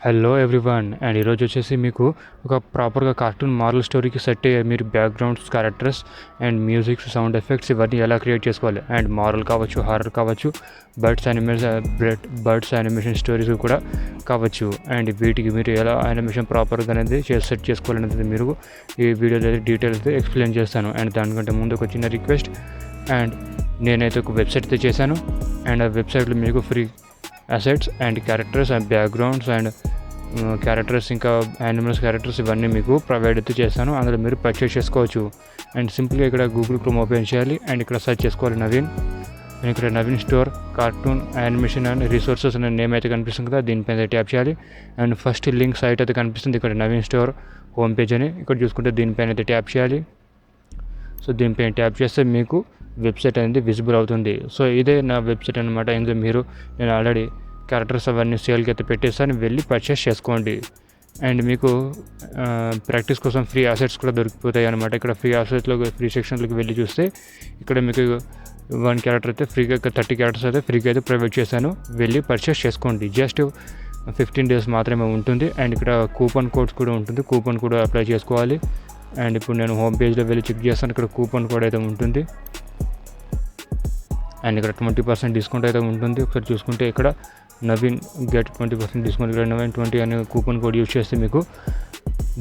Hello everyone and ఈరోజు వచ్చేసి మీకు ఒక ప్రాపర్గా కార్టూన్ మారల్ స్టోరీకి సెట్ అయ్యే మీరు backgrounds characters and music sound effects ఇవన్నీ ఎలా క్రియేట్ చేసుకోవాలి అండ్ మారల్ కావచ్చు హారర్ కావచ్చు బర్డ్స్ యానిమేషన్ స్టోరీస్ కూడా కావచ్చు అండ్ వీటికి మీరు ఎలా యానిమేషన్ ప్రాపర్గా అనేది సెట్ చేసుకోవాలనేది మీరు ఈ వీడియోలో డీటెయిల్స్ ఎక్స్ప్లెయిన్ చేస్తాను. అండ్ దానికంటే ముందు ఒక చిన్న రిక్వెస్ట్, అండ్ నేనైతే ఒక వెబ్సైట్ అయితే చేశాను అండ్ ఆ వెబ్సైట్లో మీకు free assets and characters and backgrounds and characters ఇంకా యానిమల్స్ క్యారెక్టర్స్ ఇవన్నీ మీకు ప్రొవైడ్ అయితే చేస్తాను. అందులో మీరు పర్చేస్ చేసుకోవచ్చు. అండ్ సింపుల్గా ఇక్కడ గూగుల్ క్రోమ్ ఓపెన్ చేయాలి అండ్ ఇక్కడ సెర్చ్ చేసుకోవాలి నవీన్. అండ్ ఇక్కడ Naveen store cartoon animation and resources అనే నేమ్ అయితే కనిపిస్తుంది కదా, దీనిపైన ట్యాప్ చేయాలి. అండ్ ఫస్ట్ లింక్ సైట్ అయితే కనిపిస్తుంది ఇక్కడ నవీన్ స్టోర్ హోమ్ పేజ్ అని. ఇక్కడ చూసుకుంటే దీనిపైన అయితే ట్యాప్ చేయాలి. సో దీనిపైన ట్యాప్ చేస్తే మీకు వెబ్సైట్ అనేది విజిబుల్ అవుతుంది. సో ఇదే నా వెబ్సైట్ అనమాట. ఇందులో నేను ఆల్రెడీ క్యారెక్టర్స్ అవన్నీ సేల్కి అయితే పెట్టేస్తాను, వెళ్ళి పర్చేస్ చేసుకోండి. అండ్ మీకు ప్రాక్టీస్ కోసం ఫ్రీ అసెట్స్ కూడా దొరికిపోతాయి అనమాట. ఇక్కడ ఫ్రీ అసెట్స్లో ఫ్రీ సెక్షన్లోకి వెళ్ళి చూస్తే ఇక్కడ మీకు 1 క్యారెక్టర్ అయితే ఫ్రీగా 30 క్యారెక్టర్స్ అయితే ఫ్రీగా అయితే ప్రొవైడ్ చేశాను, వెళ్ళి పర్చేస్ చేసుకోండి. జస్ట్ 15 days మాత్రమే ఉంటుంది. అండ్ ఇక్కడ కూపన్ కోడ్స్ కూడా ఉంటుంది, కూపన్ కూడా అప్లై చేసుకోవాలి. అండ్ ఇప్పుడు నేను హోమ్ పేజ్లో వెళ్ళి చెక్ చేస్తాను, ఇక్కడ కూపన్ కోడ్ అయితే ఉంటుంది. అండ్ ఇక్కడ 20% డిస్కౌంట్ అయితే ఉంటుంది. ఒకసారి చూసుకుంటే ఇక్కడ నవీన్ గెట్ 20% డిస్కౌంట్, ఇక్కడ నవీన్ 20 అనే కూపన్ కోడ్ యూజ్ చేస్తే మీకు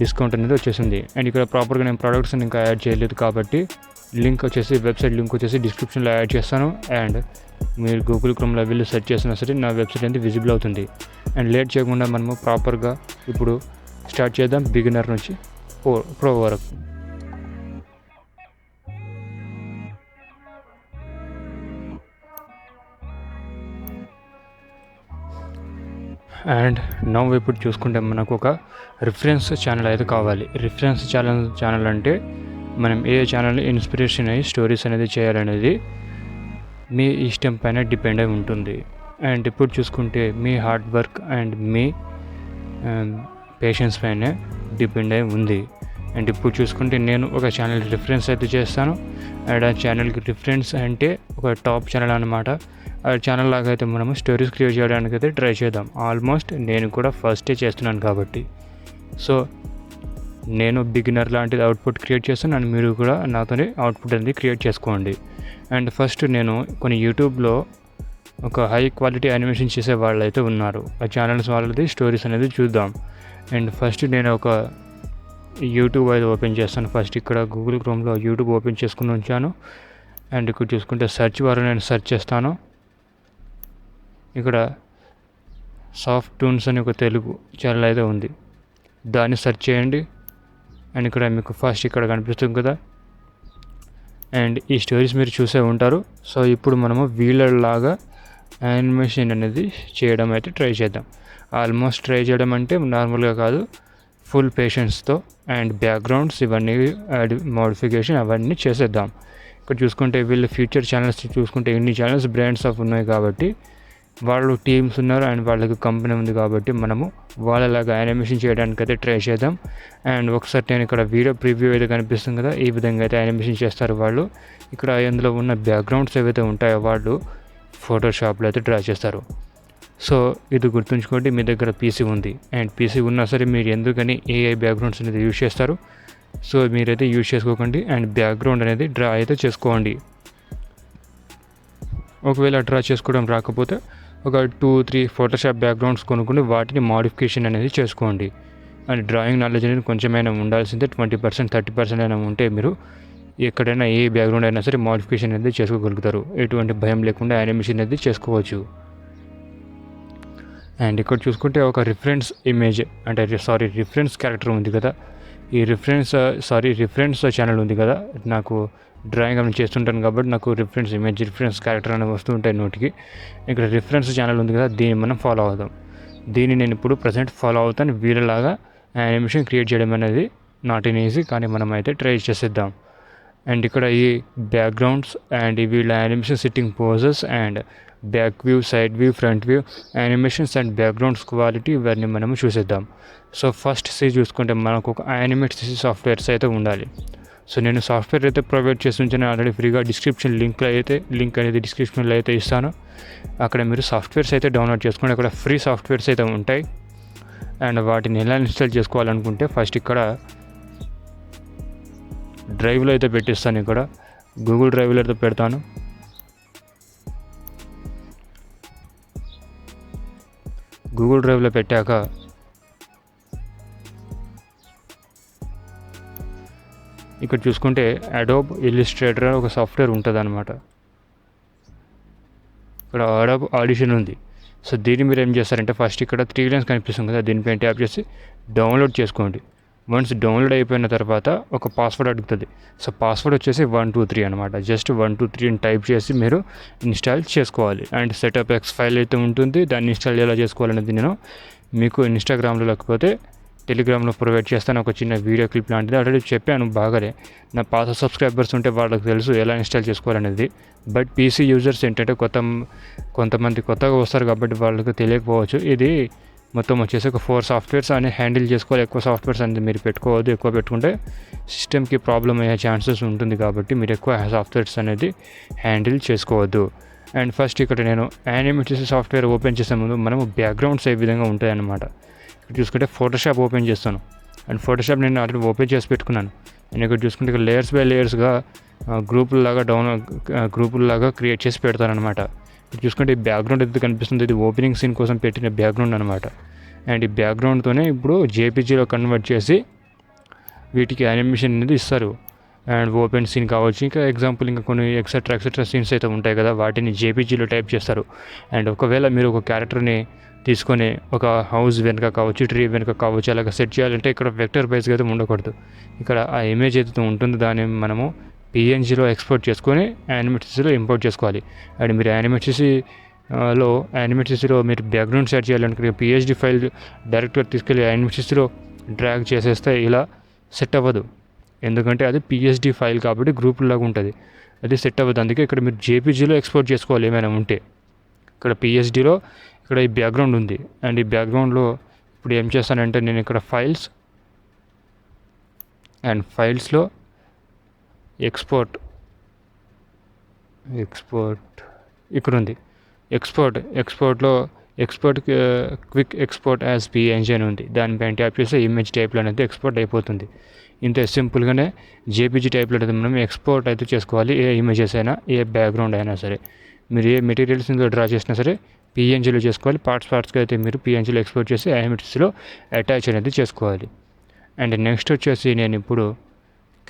డిస్కౌంట్ అనేది వచ్చేసింది. అండ్ ఇక్కడ ప్రాపర్గా నేను ప్రోడక్ట్స్ ఇంకా యాడ్ చేయలేదు కాబట్టి వెబ్సైట్ లింక్ వచ్చేసి డిస్క్రిప్షన్లో యాడ్ చేస్తాను. అండ్ మీరు గూగుల్ క్రోమ్లో వెళ్ళి సెర్చ్ చేసినా సరే నా వెబ్సైట్ అనేది విజిబుల్ అవుతుంది. అండ్ లేట్ చేయకుండా మనము ప్రాపర్గా ఇప్పుడు స్టార్ట్ చేద్దాం బిగినర్ నుంచి ప్రో వరకు. అండ్ నవ్ ఇప్పుడు చూసుకుంటే మనకు ఒక రిఫరెన్స్ ఛానల్ అయితే కావాలి. రిఫరెన్స్ ఛానల్ అంటే మనం ఏ ఛానల్ ఇన్స్పిరేషన్ అయ్యి స్టోరీస్ అనేది చేయాలనేది మీ ఇష్టం పైన డిపెండ్ అయి ఉంటుంది. అండ్ ఇప్పుడు చూసుకుంటే మీ హార్డ్ వర్క్ అండ్ మీ పేషెన్స్ పైన డిపెండ్ అయి ఉంది. అండ్ ఇప్పుడు చూసుకుంటే నేను ఒక ఛానల్ రిఫరెన్స్ అయితే చేస్తాను. అండ్ ఆ ఛానల్కి రిఫరెన్స్ అంటే ఒక టాప్ ఛానల్ అనమాట. ఆ ఛానల్ లాగా అయితే మనము స్టోరీస్ క్రియేట్ చేయడానికి అయితే ట్రై చేద్దాం. ఆల్మోస్ట్ నేను కూడా ఫస్టే చేస్తున్నాను కాబట్టి, సో నేను బిగినర్ లాంటిది అవుట్పుట్ క్రియేట్ చేస్తాను అండ్ మీరు కూడా నాతోనే అవుట్పుట్ అనేది క్రియేట్ చేసుకోండి. అండ్ ఫస్ట్ నేను కొన్ని యూట్యూబ్లో ఒక హై క్వాలిటీ యానిమేషన్ చేసే వాళ్ళు అయితే ఉన్నారు, ఆ ఛానల్స్ వాళ్ళది స్టోరీస్ అనేది చూద్దాం. అండ్ ఫస్ట్ నేను ఒక యూట్యూబ్ అయితే ఓపెన్ చేస్తాను. ఫస్ట్ ఇక్కడ గూగుల్ క్రోమ్లో యూట్యూబ్ ఓపెన్ చేసుకుని ఉంచాను. అండ్ ఇక్కడ చూసుకుంటే సెర్చ్ బార్ నేను సెర్చ్ చేస్తాను. ఇక్కడ సాఫ్ట్ ట్యూన్స్ అని ఒక తెలుగు ఛానల్ అయితే ఉంది, దాన్ని సెర్చ్ చేయండి. అండ్ ఇక్కడ మీకు ఫస్ట్ ఇక్కడ కనిపిస్తుంది కదా, అండ్ ఈ స్టోరీస్ మీరు చూసే ఉంటారు. సో ఇప్పుడు మనము వీళ్ళలాగా యానిమేషన్ అనేది చేయడం అయితే ట్రై చేద్దాం. ఆల్మోస్ట్ ట్రై చేయడం అంటే నార్మల్గా కాదు, ఫుల్ పేషెన్స్తో అండ్ బ్యాక్గ్రౌండ్స్ ఇవన్నీ మోడిఫికేషన్ అవన్నీ చేసేద్దాం. ఇక్కడ చూసుకుంటే వీళ్ళు ఫ్యూచర్ ఛానల్స్ చూసుకుంటే ఎన్ని ఛానల్స్ బ్రాండ్స్ ఆఫ్ ఉన్నాయి కాబట్టి వాళ్ళు టీమ్స్ ఉన్నారు అండ్ వాళ్ళకి కంపెనీ ఉంది కాబట్టి మనము వాళ్ళలాగా యానిమేషన్ చేయడానికి అయితే ట్రై చేద్దాం. అండ్ ఒకసారి నేను ఇక్కడ వీడియో ప్రివ్యూ అయితే కనిపిస్తుంది కదా, ఈ విధంగా అయితే యానిమేషన్ చేస్తారు వాళ్ళు. ఇక్కడ అందులో ఉన్న బ్యాక్గ్రౌండ్స్ ఏవైతే ఉంటాయో వాళ్ళు ఫోటోషాప్లో అయితే డ్రా చేస్తారు. సో ఇది గుర్తుంచుకోండి, మీ దగ్గర పీసీ ఉంది అండ్ పీసీ ఉన్నా సరే మీరు ఎందుకని ఏఐ బ్యాక్గ్రౌండ్స్ అనేది యూజ్ చేస్తారు. సో మీరైతే యూజ్ చేసుకోకండి అండ్ బ్యాక్గ్రౌండ్ అనేది డ్రా అయితే చేసుకోండి. ఒకవేళ డ్రా చేసుకోవడం రాకపోతే ఒక 2-3 ఫోటోషాప్ బ్యాక్గ్రౌండ్స్ కొనుక్కొని వాటిని మోడిఫికేషన్ అనేది చేసుకోండి. అండ్ డ్రాయింగ్ నాలెడ్జ్ అనేది కొంచెమైనా ఉండాల్సిందే, 20% 30% అయినా ఉంటే మీరు ఎక్కడైనా ఏ బ్యాక్గ్రౌండ్ అయినా సరే మోడిఫికేషన్ అనేది చేసుకోగలుగుతారు. ఎటువంటి భయం లేకుండా యానిమేషన్ అనేది చేసుకోవచ్చు. అండ్ ఇక్కడ చూసుకుంటే ఒక రిఫరెన్స్ క్యారెక్టర్ ఉంది కదా, ఈ రిఫరెన్స్ ఛానల్ ఉంది కదా. నాకు డ్రాయింగ్ అని చేస్తుంటాను కాబట్టి నాకు రిఫరెన్స్ క్యారెక్టర్ అనేవి వస్తుంటాయి నోటికి. ఇక్కడ రిఫరెన్స్ ఛానల్ ఉంది కదా, దీన్ని మనం ఫాలో అవుదాం. దీన్ని నేను ఇప్పుడు ప్రజెంట్ ఫాలో అవుతాను. వీళ్ళలాగా యానిమేషన్ క్రియేట్ చేయడం అనేది నాట్ ఇన్ ఈజీ, కానీ మనం అయితే ట్రై చేసేద్దాం. అండ్ ఇక్కడ ఈ బ్యాక్గ్రౌండ్స్ అండ్ వీళ్ళ animation sitting poses and back view, side view, front view animations and backgrounds quality ఇవన్నీ మనము చూసేద్దాం. సో ఫస్ట్ చూసుకుంటే మనకు ఒక యానిమేట్ చేసే సాఫ్ట్వేర్స్ అయితే ఉండాలి. సో నేను సాఫ్ట్వేర్ అయితే ప్రొవైడ్ చేసి ఉంచాను ఆల్రెడీ ఫ్రీగా. లింక్ అనేది డిస్క్రిప్షన్లో అయితే ఇస్తాను. అక్కడ మీరు సాఫ్ట్వేర్స్ అయితే డౌన్లోడ్ చేసుకోండి. అక్కడ ఫ్రీ సాఫ్ట్వేర్స్ అయితే ఉంటాయి. అండ్ వాటిని ఎలా ఇన్స్టాల్ చేసుకోవాలనుకుంటే ఫస్ట్ ఇక్కడ డ్రైవ్లో అయితే పెట్టిస్తాను. ఇక్కడ గూగుల్ డ్రైవ్లో అయితే పెడతాను. గూగుల్ డ్రైవ్లో పెట్టాక ఇక్కడ చూసుకుంటే అడోబ్ ఇల్లుస్ట్రేటర్ ఒక సాఫ్ట్వేర్ ఉంటుంది అనమాట. ఇక్కడ అడోబ్ ఆడిషన్ ఉంది. సో దీన్ని మీరు ఏం చేస్తారంటే ఫస్ట్ ఇక్కడ 3 లైన్స్ కనిపిస్తుంది కదా, దీనిపైన ట్యాప్ చేసి డౌన్లోడ్ చేసుకోండి. వన్స్ డౌన్లోడ్ అయిపోయిన తర్వాత ఒక పాస్వర్డ్ అడుగుతుంది. సో పాస్వర్డ్ వచ్చేసి 123 అనమాట. జస్ట్ 123 అని టైప్ చేసి మీరు ఇన్స్టాల్ చేసుకోవాలి. అండ్ సెటప్ ఎక్స్ ఫైల్ అయితే ఉంటుంది, దాన్ని ఇన్స్టాల్ ఎలా చేసుకోవాలనేది నేను మీకు ఇన్స్టాగ్రామ్లో లేకపోతే టెలిగ్రామ్లో ప్రొవైడ్ చేస్తాను. ఒక చిన్న వీడియో క్లిప్ లాంటిది ఆల్రెడీ చెప్పాను బాగానే. నా పాత సబ్స్క్రైబర్స్ ఉంటే వాళ్ళకి తెలుసు ఎలా ఇన్స్టాల్ చేసుకోవాలనేది. బట్ పీసీ యూజర్స్ ఏంటంటే కొంతమంది కొత్తగా వస్తారు కాబట్టి వాళ్ళకి తెలియకపోవచ్చు. ఇది మొత్తం వచ్చేసి ఒక 4 సాఫ్ట్వేర్స్ అని హ్యాండిల్ చేసుకోవాలి. ఎక్కువ సాఫ్ట్వేర్స్ అనేది మీరు పెట్టుకోవద్దు. ఎక్కువ పెట్టుకుంటే సిస్టమ్కి ప్రాబ్లం అయ్యే ఛాన్సెస్ ఉంటుంది కాబట్టి మీరు ఎక్కువ సాఫ్ట్వేర్స్ అనేది హ్యాండిల్ చేసుకోవద్దు. అండ్ ఫస్ట్ ఇక్కడ నేను యానిమేటెడ్ సాఫ్ట్వేర్ ఓపెన్ చేసే ముందు మనము బ్యాక్గ్రౌండ్స్ ఏ విధంగా ఉంటాయి అన్నమాట. ఇక్కడ చూసుకుంటే ఫోటోషాప్ ఓపెన్ చేస్తాను. అండ్ ఫోటోషాప్ నేను ఆల్రెడీ ఓపెన్ చేసి పెట్టుకున్నాను. నేను ఇక్కడ చూసుకుంటే ఇక్కడ లేయర్స్ బై లేయర్స్గా గ్రూపుల్లాగా క్రియేట్ చేసి పెడతాను అనమాట. ఇక్కడ చూసుకుంటే ఈ బ్యాక్గ్రౌండ్ అయితే కనిపిస్తుంది, ఇది ఓపెనింగ్ సీన్ కోసం పెట్టిన బ్యాక్గ్రౌండ్ అనమాట. అండ్ ఈ బ్యాక్గ్రౌండ్తోనే ఇప్పుడు జేపీజీలో కన్వర్ట్ చేసి వీటికి యానిమేషన్ అనేది ఇస్తారు. అండ్ ఓపెన్ సీన్ కావచ్చు, ఇంకా ఎగ్జాంపుల్ ఇంకా కొన్ని ఎక్సెట్రా సీన్స్ అయితే ఉంటాయి కదా, వాటిని జేపీజీలో టైప్ చేస్తారు. అండ్ ఒకవేళ మీరు ఒక క్యారెక్టర్ని తీసుకొని ఒక హౌస్ వెనుక కావచ్చు, ట్రీ వెనుక కావచ్చు, అలాగ సెట్ చేయాలంటే ఇక్కడ వెక్టర్ బేస్గా అయితే ఉండకూడదు. ఇక్కడ ఆ ఇమేజ్ అయితే ఉంటుంది, దాన్ని మనము పిఎన్జీలో ఎక్స్పోర్ట్ చేసుకొని యానిమేటెడ్స్లో ఇంపోర్ట్ చేసుకోవాలి. అండ్ మీరు యానిమేటెడ్స్లో మీరు బ్యాక్గ్రౌండ్ సెట్ చేయాలనుకుంటే పిహెచ్డి ఫైల్ డైరెక్ట్గా తీసుకెళ్ళి యానిమేటెడ్స్లో డ్రాగ్ చేసేస్తే ఇలా సెట్ అవ్వదు. ఎందుకంటే అది పిహెచ్డి ఫైల్ కాబట్టి గ్రూపులాగా ఉంటుంది, అది సెట్ అవ్వదు. అందుకే ఇక్కడ మీరు జేపీజీలో ఎక్స్పోర్ట్ చేసుకోవాలి ఏమైనా ఉంటే. ఇక్కడ పిహెచ్డిలో ఇక్కడ ఈ బ్యాక్గ్రౌండ్ ఉంది. అండ్ ఈ బ్యాక్గ్రౌండ్లో ఇప్పుడు ఏం చేస్తానంటే నేను ఇక్కడ ఫైల్స్లో ఎక్స్పోర్ట్ ఇక్కడ ఉంది. ఎక్స్పోర్ట్లో క్విక్ ఎక్స్పోర్ట్ యాజ్ పిఎన్జీ అని ఉంది. దానిపైన ట్యాప్ చేస్తే ఇమేజ్ టైప్లో అనేది ఎక్స్పోర్ట్ అయిపోతుంది. ఇంత సింపుల్గానే జేపీజీ టైప్లో అయితే మనం ఎక్స్పోర్ట్ అయితే చేసుకోవాలి. ఏ ఇమేజెస్ అయినా, ఏ బ్యాక్గ్రౌండ్ అయినా సరే, మీరు ఏ మెటీరియల్స్ ఇందులో డ్రా చేసినా సరే పిఎన్జీలో చేసుకోవాలి. పార్ట్స్గా అయితే మీరు పిఎన్జీలో ఎక్స్పోర్ట్ చేసి యానిమేటెడ్స్లో అటాచ్ అనేది చేసుకోవాలి. అండ్ నెక్స్ట్ వచ్చేసి నేను ఇప్పుడు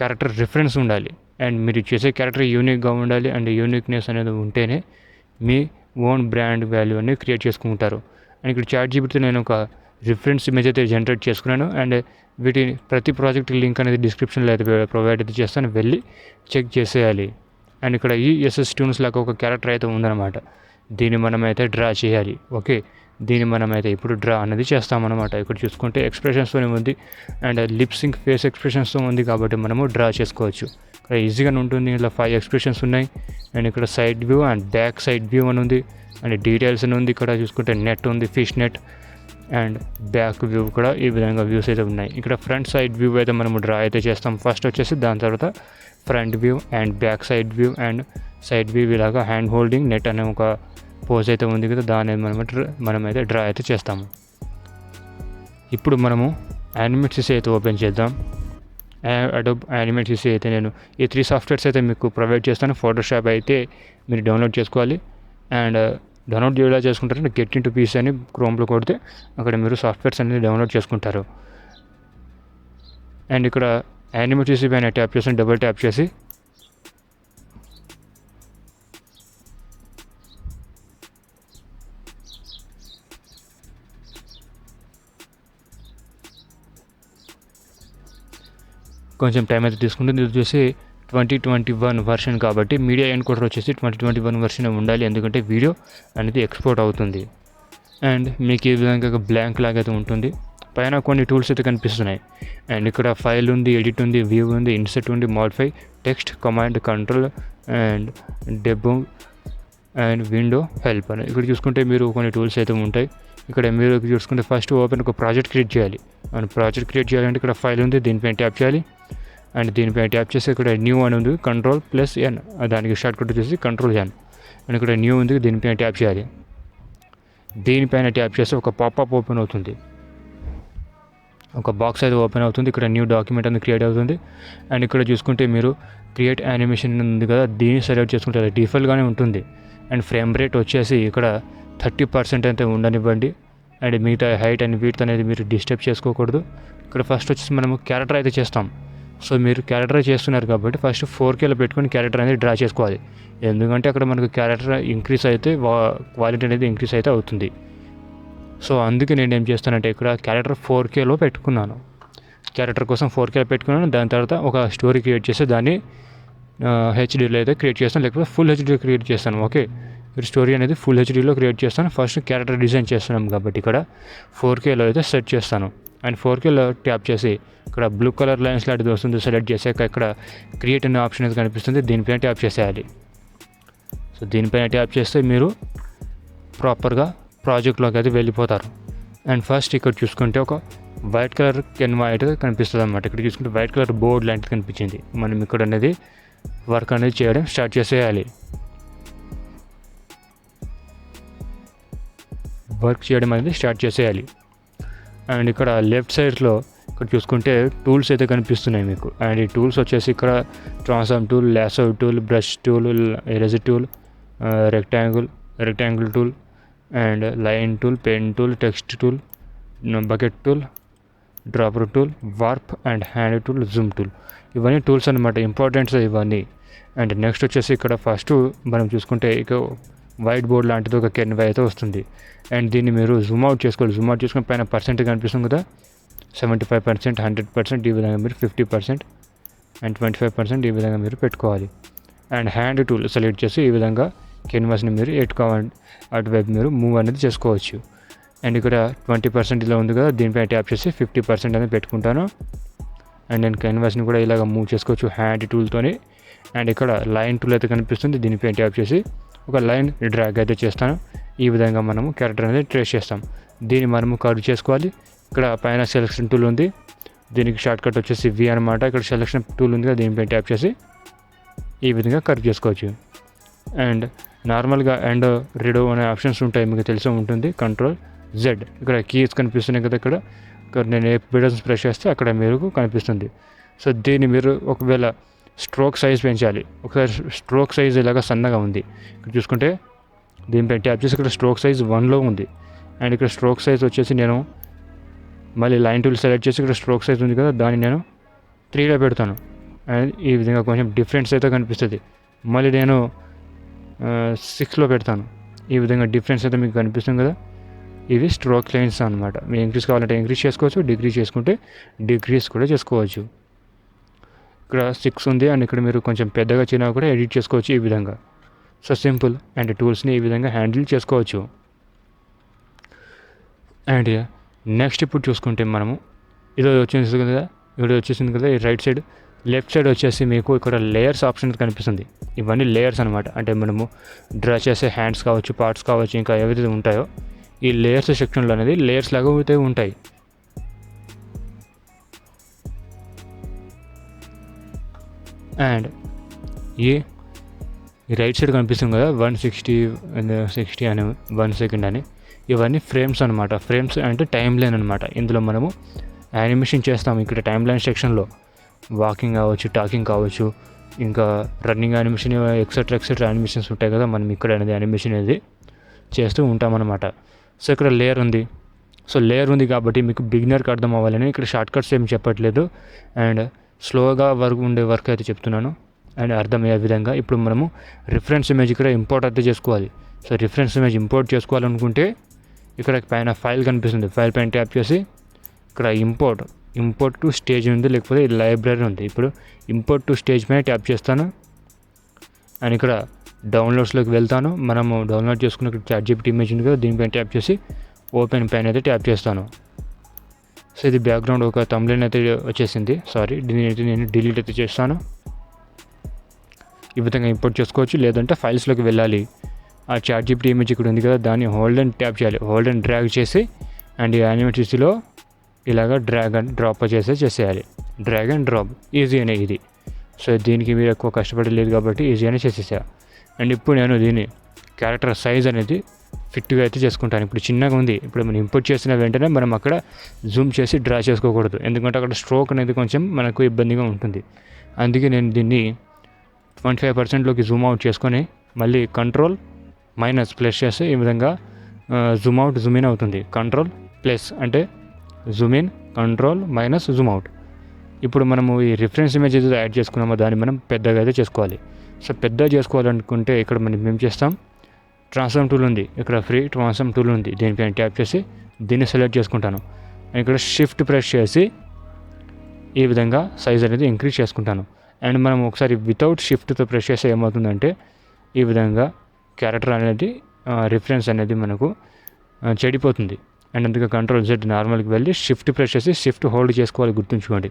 క్యారెక్టర్ రిఫరెన్స్ ఉండాలి. అండ్ మీరు చేసే క్యారెక్టర్ యూనిక్గా ఉండాలి. అండ్ యూనిక్నెస్ అనేది ఉంటేనే మీ ఓన్ బ్రాండ్ వాల్యూ అనేది క్రియేట్ చేసుకుంటారు. అండ్ ఇక్కడ ChatGPT నేను ఒక రిఫరెన్స్ ఇమేజ్ అయితే జనరేట్ చేసుకున్నాను. అండ్ వీటి ప్రతి ప్రాజెక్ట్ లింక్ అనేది డిస్క్రిప్షన్లో అయితే ప్రొవైడ్ అయితే చేస్తాను, వెళ్ళి చెక్ చేసేయాలి. అండ్ ఇక్కడ ఈ ఎస్ఎస్ ట్యూన్స్ లాగా ఒక క్యారెక్టర్ అయితే ఉందన్నమాట, దీన్ని మనమైతే డ్రా చేయాలి. ఓకే, దీన్ని మనమైతే ఇప్పుడు డ్రా అనేది చేస్తామన్నమాట. ఇక్కడ చూసుకుంటే ఎక్స్ప్రెషన్స్తోనే ఉంది అండ్ లిప్ సింక్ ఫేస్ ఎక్స్ప్రెషన్స్తో ఉంది కాబట్టి మనము డ్రా చేసుకోవచ్చు. ఇక్కడ ఈజీగానే ఉంటుంది. ఇలా 5 ఎక్స్ప్రెషన్స్ ఉన్నాయి. అండ్ ఇక్కడ side view and back side view అని ఉంది. అండ్ డీటెయిల్స్ అని ఉంది. ఇక్కడ చూసుకుంటే నెట్ ఉంది, fish net. And back view కూడా ఈ విధంగా వ్యూస్ అయితే ఉన్నాయి. ఇక్కడ ఫ్రంట్ సైడ్ వ్యూ అయితే మనము డ్రా అయితే చేస్తాం ఫస్ట్ వచ్చేసి, దాని తర్వాత front view and back side view and side view ఇలాగా హ్యాండ్ హోల్డింగ్ నెట్ అనే ఒక పోజ్ అయితే ఉంది కదా, దాన్ని మనమైతే డ్రా అయితే చేస్తాము. ఇప్పుడు మనము యానిమేటెడ్స్ అయితే ఓపెన్ చేద్దాం. అడోబ్ యానిమేటెడ్స్ అయితే నేను ఈ 3 సాఫ్ట్వేర్స్ అయితే మీకు ప్రొవైడ్ చేస్తాను. ఫోటోషాప్ అయితే మీరు డౌన్లోడ్ చేసుకోవాలి. అండ్ డౌన్లోడ్ ఎలా చేసుకుంటారంటే గెట్ ఇంటూ పీసీ అని క్రోమ్లో కొడితే అక్కడ మీరు సాఫ్ట్వేర్స్ అనేది డౌన్లోడ్ చేసుకుంటారు. అండ్ ఇక్కడ యానిమేటెడ్స్ పైన ట్యాప్ చేసి డబుల్ ట్యాప్ చేసి కొంచెం టైం అయితే తీసుకుంటుంది. ఇది వచ్చేసి 2021 వర్షన్ కాబట్టి మీడియా ఎన్కోడర్ వచ్చేసి 2021 వర్షన్ ఉండాలి, ఎందుకంటే వీడియో అనేది ఎక్స్పోర్ట్ అవుతుంది. అండ్ మీకు ఈ విధంగా బ్లాంక్ లాగా అయితే ఉంటుంది. పైన కొన్ని టూల్స్ అయితే కనిపిస్తున్నాయి. అండ్ ఇక్కడ ఫైల్ ఉంది, ఎడిట్ ఉంది, వ్యూ ఉంది, ఇన్సర్ట్ ఉంది, modify, text, command, control and debug and window help అని ఇక్కడ చూసుకుంటే మీరు కొన్ని టూల్స్ అయితే ఉంటాయి. ఇక్కడ మీరు చూసుకుంటే ఫస్ట్ ఓపెన్ ఒక ప్రాజెక్ట్ క్రియేట్ చేయాలి. అండ్ ప్రాజెక్ట్ క్రియేట్ చేయాలంటే ఇక్కడ ఫైల్ ఉంది, దీనిపైన ట్యాప్ చేయాలి. అండ్ దీనిపైన ట్యాప్ చేసి ఇక్కడ న్యూ అని ఉంది, Ctrl+N, దానికి షార్ట్ కట్ వచ్చేసి Ctrl+N. అండ్ ఇక్కడ న్యూ ఉంది, దీనిపైన ట్యాప్ చేయాలి. దీనిపైన ట్యాప్ చేస్తే ఒక పాపప్ ఓపెన్ అవుతుంది. ఒక బాక్స్ అయితే ఓపెన్ అవుతుంది. ఇక్కడ న్యూ డాక్యుమెంట్ అనేది క్రియేట్ అవుతుంది. అండ్ ఇక్కడ చూసుకుంటే మీరు క్రియేట్ యానిమేషన్ ఉంది కదా, దీన్ని సెలెక్ట్ చేసుకుంటే అది డిఫాల్ట్గానే ఉంటుంది. అండ్ ఫ్రేమ్ రేట్ వచ్చేసి ఇక్కడ 30% అయితే ఉండనివ్వండి. అండ్ మిగతా హైట్ అండ్ విడ్త్ అనేది మీరు డిస్టర్బ్ చేసుకోకూడదు. ఇక్కడ ఫస్ట్ వచ్చేసి మనము క్యారెక్టర్ అయితే చేస్తాం. సో మీరు క్యారెక్టర్ చేస్తున్నారు కాబట్టి ఫస్ట్ 4Kలో పెట్టుకొని క్యారెక్టర్ అనేది డ్రా చేసుకోవాలి. ఎందుకంటే అక్కడ మనకు క్యారెక్టర్ ఇంక్రీజ్ అయితే క్వాలిటీ అనేది ఇంక్రీజ్ అయితే అవుతుంది. సో అందుకే నేను ఏం చేస్తానంటే ఇక్కడ క్యారెక్టర్ 4Kలో పెట్టుకున్నాను. క్యారెక్టర్ కోసం 4Kలో పెట్టుకున్నాను. దాని తర్వాత ఒక స్టోరీ క్రియేట్ చేసి దాన్ని హెచ్డీలో అయితే క్రియేట్ చేస్తాను, లేకపోతే ఫుల్ హెచ్డీలో క్రియేట్ చేస్తాను. ఓకే, స్టోరీ అనేది ఫుల్ హెచ్డీలో క్రియేట్ చేస్తాను. ఫస్ట్ క్యారెక్టర్ డిజైన్ చేస్తున్నాం కాబట్టి ఇక్కడ 4Kలో అయితే సెట్ చేస్తాను. అండ్ 4Kలో ట్యాప్ చేసి ఇక్కడ బ్లూ కలర్ లైన్స్ లాంటిది వస్తుంది, సెలెక్ట్ చేసాక ఇక్కడ క్రియేట్ అనే ఆప్షన్ అయితే కనిపిస్తుంది, దీనిపైన ట్యాప్ చేసేయాలి. సో దీనిపైన ట్యాప్ చేస్తే మీరు ప్రాపర్గా ప్రాజెక్ట్లోకి అయితే వెళ్ళిపోతారు. అండ్ ఫస్ట్ ఇక్కడ చూసుకుంటే ఒక వైట్ కలర్ కెన్వా అయితే కనిపిస్తుంది అనమాట. ఇక్కడ చూసుకుంటే వైట్ కలర్ బోర్డ్ లాంటిది కనిపించింది. మనం ఇక్కడ అనేది వర్క్ అనేది చేయడం స్టార్ట్ చేసేయాలి. వర్క్ చేయడం అనేది స్టార్ట్ చేసేయాలి. అండ్ ఇక్కడ లెఫ్ట్ సైడ్లో ఇక్కడ చూసుకుంటే టూల్స్ అయితే కనిపిస్తున్నాయి మీకు. అండ్ ఈ టూల్స్ వచ్చేసి ఇక్కడ transform tool, lasso tool, brush tool, eraser tool, rectangle tool, and line tool, pen tool, text tool, bucket tool, dropper tool, warp and hand tool, Zoom tool, ఇవన్నీ టూల్స్ అనమాట, importance ఇవన్నీ. And next వచ్చేసి ఇక్కడ first మనం చూసుకుంటే ఇక white board లాంటిది ఒక కెన్వా అయితే వస్తుంది. అండ్ దీన్ని మీరు జూమ్ అవుట్ చేసుకోవాలి. జూమ్ అవుట్ చేసుకుని పైన పర్సెంట్ కనిపిస్తుంది కదా, 75%, 100%, ఈ విధంగా మీరు 50% అండ్ 25% ఈ విధంగా మీరు పెట్టుకోవాలి. అండ్ హ్యాండ్ టూల్ సెలెక్ట్ చేసి ఈ విధంగా కెన్వాస్ని మీరు అటువైపు మీరు మూవ్ అనేది చేసుకోవచ్చు. అండ్ ఇక్కడ 20% ఇలా ఉంది కదా, దీనిపై ట్యాప్ చేసి 50% అనేది పెట్టుకుంటాను. అండ్ నేను కెన్వాస్ని కూడా ఇలాగ మూవ్ చేసుకోవచ్చు హ్యాండ్ టూల్తోని. అండ్ ఇక్కడ లైన్ టూల్ అయితే కనిపిస్తుంది, దీనిపై ట్యాప్ చేసి ఒక లైన్ డ్రాగ్ అయితే చేస్తాను. ఈ విధంగా మనము క్యారెక్టర్ అనేది ట్రేస్ చేస్తాం. దీన్ని మనము కర్వ్ చేసుకోవాలి. ఇక్కడ పైన సెలెక్షన్ టూల్ ఉంది, దీనికి షార్ట్ కట్ వచ్చేసి వి అనమాట. ఇక్కడ సెలెక్షన్ టూల్ ఉంది కదా, దీనిపై ట్యాప్ చేసి ఈ విధంగా కర్వ్ చేసుకోవచ్చు. అండ్ నార్మల్గా అండ్ రీడో అనే ఆప్షన్స్ ఉంటాయి, మీకు తెలిసే ఉంటుంది. Ctrl+Z, ఇక్కడ కీస్ కనిపిస్తున్నాయి కదా, ఇక్కడ నేను ఏ బటన్స్ ప్రెస్ చేస్తే అక్కడ మీకు కనిపిస్తుంది. సో దీన్ని మీరు ఒకవేళ స్ట్రోక్ సైజ్ పెంచాలి. ఒకసారి స్ట్రోక్ సైజ్ ఇలాగా సన్నగా ఉంది, ఇక్కడ చూసుకుంటే దీనిపై ట్యాప్ చేసి ఇక్కడ స్ట్రోక్ సైజ్ 1లో ఉంది. అండ్ ఇక్కడ స్ట్రోక్ సైజ్ వచ్చేసి నేను మళ్ళీ లైన్ టూల్ సెలెక్ట్ చేసి ఇక్కడ స్ట్రోక్ సైజ్ ఉంది కదా, దాన్ని నేను 3లో పెడతాను. అండ్ ఈ విధంగా కొంచెం డిఫరెన్స్ అయితే కనిపిస్తుంది. మళ్ళీ నేను 6లో పెడతాను. ఈ విధంగా డిఫరెన్స్ అయితే మీకు కనిపిస్తుంది కదా, ఇవి స్ట్రోక్ లైన్స్ అనమాట. మీరు ఇంక్రీజ్ కావాలంటే ఇంక్రీజ్ చేసుకోవచ్చు, డిక్రీజ్ చేసుకుంటే డిక్రీజ్ కూడా చేసుకోవచ్చు. ఇక్కడ 6 ఉంది, అండ్ ఇక్కడ మీరు కొంచెం పెద్దగా చిన్నగా కూడా ఎడిట్ చేసుకోవచ్చు ఈ విధంగా. So simple. అండ్ టూల్స్ని ఈ విధంగా హ్యాండిల్ చేసుకోవచ్చు. అండ్ నెక్స్ట్ ఇప్పుడు చూసుకుంటే మనము ఇది వచ్చేసింది కదా ఈ రైట్ సైడ్. లెఫ్ట్ సైడ్ వచ్చేసి మీకు ఇక్కడ లేయర్స్ ఆప్షన్ కనిపిస్తుంది. ఇవన్నీ లేయర్స్ అనమాట. అంటే మనము డ్రా చేసే హ్యాండ్స్ కావచ్చు, పార్ట్స్ కావచ్చు, ఇంకా ఏవైతే ఉంటాయో ఈ లేయర్స్ సెక్షన్లో అనేది లేయర్స్ లాగా అయితే ఉంటాయి. అండ్ ఈ రైట్ సైడ్ కనిపిస్తుంది కదా 160 అని 1 సెకండ్ అని, ఇవన్నీ ఫ్రేమ్స్ అనమాట. ఫ్రేమ్స్ అంటే టైం లైన్ అనమాట. ఇందులో మనము యానిమేషన్ చేస్తాము. ఇక్కడ టైం లైన్ సెక్షన్లో వాకింగ్ కావచ్చు, టాకింగ్ కావచ్చు, ఇంకా రన్నింగ్ యానిమేషన్, ఎక్సెట్రా యానిమేషన్స్ ఉంటాయి కదా, మనం ఇక్కడ అనేది యానిమేషన్ అనేది చేస్తూ ఉంటామన్నమాట. సో ఇక్కడ లేయర్ ఉంది. సో లేయర్ ఉంది కాబట్టి మీకు బిగినర్కి అర్థం అవ్వాలని ఇక్కడ షార్ట్ కట్స్ ఏమి చెప్పట్లేదు. అండ్ స్లోగా వర్క్ అయితే చెప్తున్నాను అండ్ అర్థమయ్యే విధంగా. ఇప్పుడు మనము రిఫరెన్స్ ఇమేజ్ ఇక్కడ ఇంపోర్ట్ అయితే చేసుకోవాలి. సో రిఫరెన్స్ ఇమేజ్ ఇంపోర్ట్ చేసుకోవాలనుకుంటే ఇక్కడ పైన ఫైల్ కనిపిస్తుంది, ఫైల్ పైన ట్యాప్ చేసి ఇక్కడ ఇంపోర్ట్ టు స్టేజ్ ఉంది, లేకపోతే లైబ్రరీ ఉంది. ఇప్పుడు ఇంపోర్ట్ టు స్టేజ్ పైన ట్యాప్ చేస్తాను. అండ్ ఇక్కడ డౌన్లోడ్స్లోకి వెళ్తాను. మనము డౌన్లోడ్ చేసుకున్న ఇక్కడ ChatGPT ఇమేజ్ ఉంది కదా, దీనిపైన ట్యాప్ చేసి ఓపెన్ పైన అయితే ట్యాప్ చేస్తాను. సో ఇది బ్యాక్గ్రౌండ్ ఒక థంబ్నెయిల్ అయితే వచ్చేసింది. సారీ, దీన్ని అయితే నేను డిలీట్ అయితే చేస్తాను. ఈ విధంగా ఇంపోర్ట్ చేసుకోవచ్చు. లేదంటే ఫైల్స్లోకి వెళ్ళాలి. ఆ ChatGPT ఇమేజ్ ఇక్కడ ఉంది కదా, దాన్ని హోల్డ్ అండ్ ట్యాప్ చేయాలి. హోల్డ్ అండ్ డ్రాగ్ చేసి అండ్ ఈ యానిమేషన్స్లో ఇలాగ డ్రాగ్ అండ్ డ్రాప్ చేసేయాలి. డ్రాగ్ అండ్ డ్రాప్ ఈజీ అనే ఇది. సో దీనికి మీరు ఎక్కువ కష్టపడలేదు కాబట్టి ఈజీ అని చేసేసా. అండ్ ఇప్పుడు నేను దీన్ని క్యారెక్టర్ సైజ్ అనేది ఫిట్గా అయితే చేసుకుంటాను. ఇప్పుడు చిన్నగా ఉంది, ఇప్పుడు మనం ఇంపోర్ట్ చేసిన వెంటనే మనం అక్కడ జూమ్ చేసి డ్రా చేసుకోకూడదు, ఎందుకంటే అక్కడ స్ట్రోక్ అనేది కొంచెం మనకు ఇబ్బందిగా ఉంటుంది. అందుకే నేను దీన్ని 25%లోకి జూమ్ అవుట్ చేసుకొని మళ్ళీ కంట్రోల్ మైనస్ ప్లస్ చేస్తే ఈ విధంగా జూమ్ అవుట్ జూమ్ ఇన్ అవుతుంది. కంట్రోల్ ప్లస్ అంటే Zoom in, control minus Zoom out. ఇప్పుడు మనము ఈ రిఫరెన్స్ ఇమేజ్ ఏదైతే యాడ్ చేసుకున్నామో దాన్ని మనం పెద్దగా అయితే చేసుకోవాలి. సో పెద్దగా చేసుకోవాలనుకుంటే ఇక్కడ మనం ఏం చేస్తాం, ట్రాన్స్ఫార్మ్ టూల్ ఉంది, ఇక్కడ ఫ్రీ ట్రాన్స్ఫార్మ్ టూల్ ఉంది, దీనిపైన ట్యాప్ చేసి దీన్ని సెలెక్ట్ చేసుకుంటాను. ఇక్కడ షిఫ్ట్ ప్రెస్ చేసి ఈ విధంగా సైజ్ అనేది ఇంక్రీజ్ చేసుకుంటాను. అండ్ మనం ఒకసారి వితౌట్ షిఫ్ట్తో ప్రెస్ చేస్తే ఏమవుతుందంటే ఈ విధంగా క్యారెక్టర్ అనేది రిఫరెన్స్ అనేది మనకు చెడిపోతుంది. అండ్ అందుకే కంట్రోల్ Z నార్మల్కి వెళ్ళి షిఫ్ట్ ప్రెస్ చేసి షిఫ్ట్ హోల్డ్ చేసుకోవాలి, గుర్తుంచుకోండి.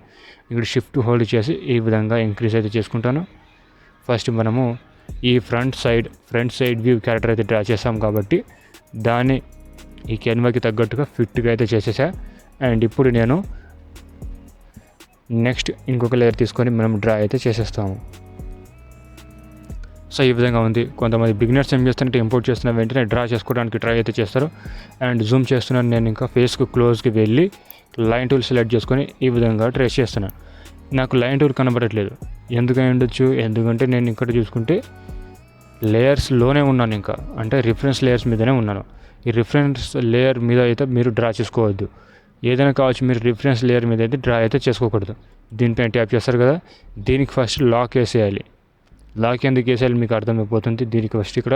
ఇక్కడ షిఫ్ట్ హోల్డ్ చేసి ఈ విధంగా ఇంక్రీజ్ అయితే చేసుకుంటాను. ఫస్ట్ మనము ఈ ఫ్రంట్ సైడ్ వ్యూ క్యారెక్టర్ అయితే డ్రా చేస్తాం కాబట్టి దాన్ని ఈ కెన్వాకి తగ్గట్టుగా ఫిట్గా అయితే చేసేసా. అండ్ ఇప్పుడు నేను నెక్స్ట్ ఇంకొక లేయర్ తీసుకొని మనం డ్రా అయితే చేసేస్తాము. సో ఈ విధంగా ఉంది. కొంతమంది బిగినర్స్ ఏం చేస్తారంటే ఇంపోర్ట్ చేస్తున్న వెంటనే డ్రా చేసుకోవడానికి ట్రై అయితే చేస్తారు. అండ్ జూమ్ చేస్తున్నాను నేను, ఇంకా ఫేస్కు క్లోజ్కి వెళ్ళి లైన్ టూల్ సెలెక్ట్ చేసుకొని ఈ విధంగా ట్రేస్ చేస్తున్నాను. నాకు లైన్ టూల్ కనబడట్లేదు, ఎందుకని ఉండొచ్చు, ఎందుకంటే నేను ఇక్కడ చూసుకుంటే లేయర్స్లోనే ఉన్నాను, ఇంకా అంటే రిఫరెన్స్ లేయర్స్ మీదనే ఉన్నాను. ఈ రిఫరెన్స్ లేయర్ మీద అయితే మీరు డ్రా చేసుకోవద్దు, ఏదైనా కావచ్చు, మీరు రిఫరెన్స్ లేయర్ మీద అయితే డ్రా అయితే చేసుకోకూడదు. దీనిపైన ట్యాప్ చేస్తారు కదా, దీనికి ఫస్ట్ లాక్ వేసేయాలి. లాక్ ఎందుకు వేసేయాలి మీకు అర్థమైపోతుంది. దీనికి ఫస్ట్ ఇక్కడ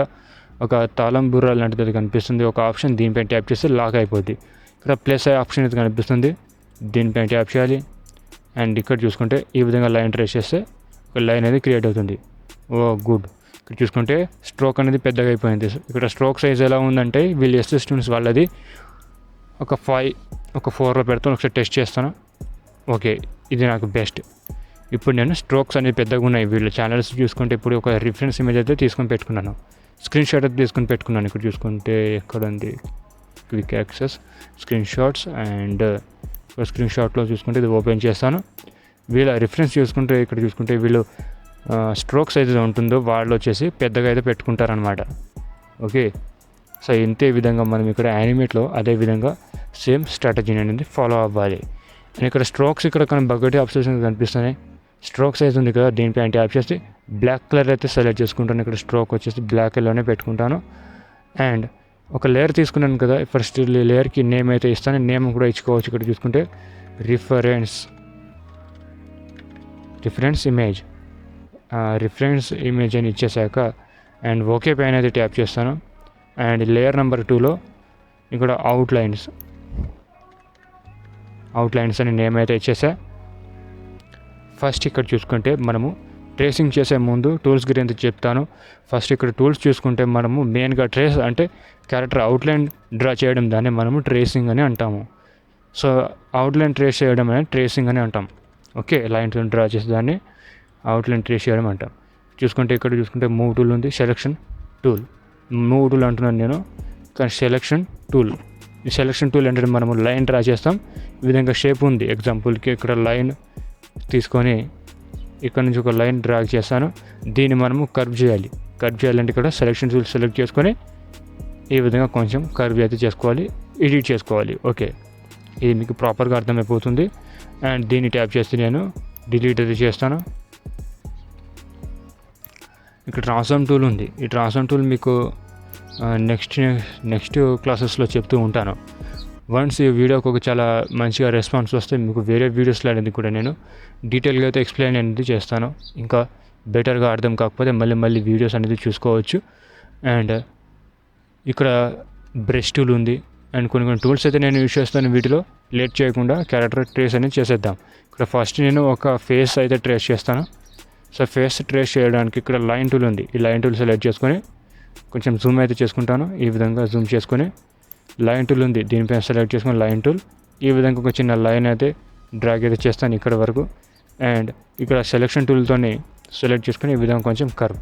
ఒక తాళం బుర్ర లాంటిది అది కనిపిస్తుంది, ఒక ఆప్షన్, దీనిపైన ట్యాప్ చేస్తే లాక్ అయిపోద్ది. ఇక్కడ ప్లస్ ఆప్షన్ అయితే కనిపిస్తుంది, దీనిపైన ట్యాప్ చేయాలి. అండ్ ఇక్కడ చూసుకుంటే ఈ విధంగా లైన్ ట్రేస్ చేస్తే ఒక లైన్ అనేది క్రియేట్ అవుతుంది. ఓ గుడ్. ఇక్కడ చూసుకుంటే స్ట్రోక్ అనేది పెద్దగా అయిపోయింది. ఇక్కడ స్ట్రోక్ సైజ్ ఎలా ఉందంటే వీళ్ళు ఎస్సీ స్టూడెంట్స్ వాళ్ళది ఒక 5, ఒక 4లో పెడతాను, ఒకసారి టెస్ట్ చేస్తాను. ఓకే, ఇది నాకు బెస్ట్. ఇప్పుడు నేను స్ట్రోక్స్ అనేది పెద్దగా ఉన్నాయి. వీళ్ళ ఛానల్స్ చూసుకుంటే ఇప్పుడు ఒక రిఫరెన్స్ ఇమేజ్ అయితే తీసుకొని పెట్టుకున్నాను, స్క్రీన్ షాట్ అయితే తీసుకొని పెట్టుకున్నాను. ఇక్కడ చూసుకుంటే ఎక్కడ ఉంది quick access screenshots, and screen షాట్లో చూసుకుంటే ఇది ఓపెన్ చేస్తాను. వీళ్ళ రిఫరెన్స్ చూసుకుంటే ఇక్కడ చూసుకుంటే వీళ్ళు స్ట్రోక్స్ అయితే ఉంటుందో వాళ్ళు వచ్చేసి పెద్దగా అయితే పెట్టుకుంటారనమాట. ఓకే, సో ఇంతే విధంగా మనం ఇక్కడ యానిమేట్లో అదే విధంగా సేమ్ స్ట్రాటజీని అనేది ఫాలో అవ్వాలి. అండ్ ఇక్కడ స్ట్రోక్స్ ఇక్కడ కానీ బకెట్ ఆప్షన్ కనిపిస్తున్నాయి. స్ట్రోక్ సైజ్ ఉంది కదా, దీనిపైన ట్యాప్ చేసి బ్లాక్ కలర్ అయితే సెలెక్ట్ చేసుకుంటాను. ఇక్కడ స్ట్రోక్ వచ్చేసి బ్లాక్ కలర్లోనే పెట్టుకుంటాను. అండ్ ఒక లేయర్ తీసుకున్నాను కదా, ఫస్ట్ లేయర్కి నేమ్ అయితే ఇస్తాను, నేమ్ కూడా ఇచ్చుకోవచ్చు. ఇక్కడ చూసుకుంటే రిఫరెన్స్ ఇమేజ్ అని ఇచ్చేసాక అండ్ ఓకే పైన అయితే ట్యాప్ చేస్తాను. అండ్ లేయర్ నెంబర్ 2లో ఇక్కడ అవుట్లైన్స్ అని నేమ్ అయితే ఇచ్చేసా. ఫస్ట్ ఇక్కడ చూసుకుంటే మనము ట్రేసింగ్ చేసే ముందు టూల్స్ గురించి చెప్తాను. ఫస్ట్ ఇక్కడ టూల్స్ చూసుకుంటే మనము మెయిన్గా ట్రేస్ అంటే క్యారెక్టర్ అవుట్లైన్ డ్రా చేయడం, దాన్ని మనము ట్రేసింగ్ అని అంటాము. సో అవుట్లైన్ ట్రేస్ చేయడం అనేది ట్రేసింగ్ అని అంటాం. ఓకే, లైన్ డ్రా చేసే దాన్ని అవుట్లైన్ ట్రేస్ చేయడం అంటాం. చూసుకుంటే ఇక్కడ చూసుకుంటే మూవ్ టూల్ ఉంది, సెలెక్షన్ టూల్, మూవ్ టూల్ అంటున్నాను నేను, కానీ సెలెక్షన్ టూల్. ఈ సెలెక్షన్ టూల్ అంటే మనము లైన్ డ్రా చేస్తాం. ఈ విధంగా షేప్ ఉంది, ఎగ్జాంపుల్కి ఇక్కడ లైన్ తీసుకొని ఇక్కడ నుంచి ఒక లైన్ డ్రా చేస్తాను. దీన్ని మనము కర్వ్ చేయాలంటే ఇక్కడ సెలెక్షన్ టూల్ సెలెక్ట్ చేసుకొని ఈ విధంగా కొంచెం కర్వ్ అయితే చేసుకోవాలి, ఎడిట్ చేసుకోవాలి. ఓకే, ఇది మీకు ప్రాపర్గా అర్థమైపోతుంది. అండ్ దీన్ని ట్యాప్ చేస్తే నేను డిలీట్ అయితే చేస్తాను. ఇక్కడ ట్రాన్స్ఫార్మ్ టూల్ ఉంది. ఈ ట్రాన్స్ఫార్మ్ టూల్ మీకు నెక్స్ట్ క్లాసెస్లో చెప్తూ ఉంటాను. వన్స్ ఈ వీడియోకి ఒక చాలా మంచిగా రెస్పాన్స్ వస్తే మీకు వేరే వీడియోస్లో అనేది కూడా నేను డీటెయిల్గా అయితే ఎక్స్ప్లెయిన్ అనేది చేస్తాను. ఇంకా బెటర్గా అర్థం కాకపోతే మళ్ళీ వీడియోస్ అనేది చూసుకోవచ్చు. అండ్ ఇక్కడ బ్రష్ టూల్ ఉంది. అండ్ కొన్ని టూల్స్ అయితే నేను యూజ్ చేస్తాను. వీటిలో లేట్ చేయకుండా క్యారెక్టర్ ట్రేస్ అనేది చేసేద్దాం. ఇక్కడ ఫస్ట్ నేను ఒక ఫేస్ అయితే ట్రేస్ చేస్తాను. సో ఫేస్ ట్రేస్ చేయడానికి ఇక్కడ లైన్ టూల్ ఉంది. ఈ లైన్ టూల్ సెలెక్ట్ చేసుకొని కొంచెం జూమ్ అయితే చేసుకుంటాను. ఈ విధంగా జూమ్ చేసుకొని లైన్ టూల్ ఉంది, దీనిపైన సెలెక్ట్ చేసుకొని లైన్ టూల్, ఈ విధంగా ఒక చిన్న లైన్ అయితే డ్రాగ్ అయితే చేస్తాను ఇక్కడ వరకు. అండ్ ఇక్కడ సెలెక్షన్ టూల్తో సెలెక్ట్ చేసుకొని ఈ విధంగా కొంచెం కర్వ్,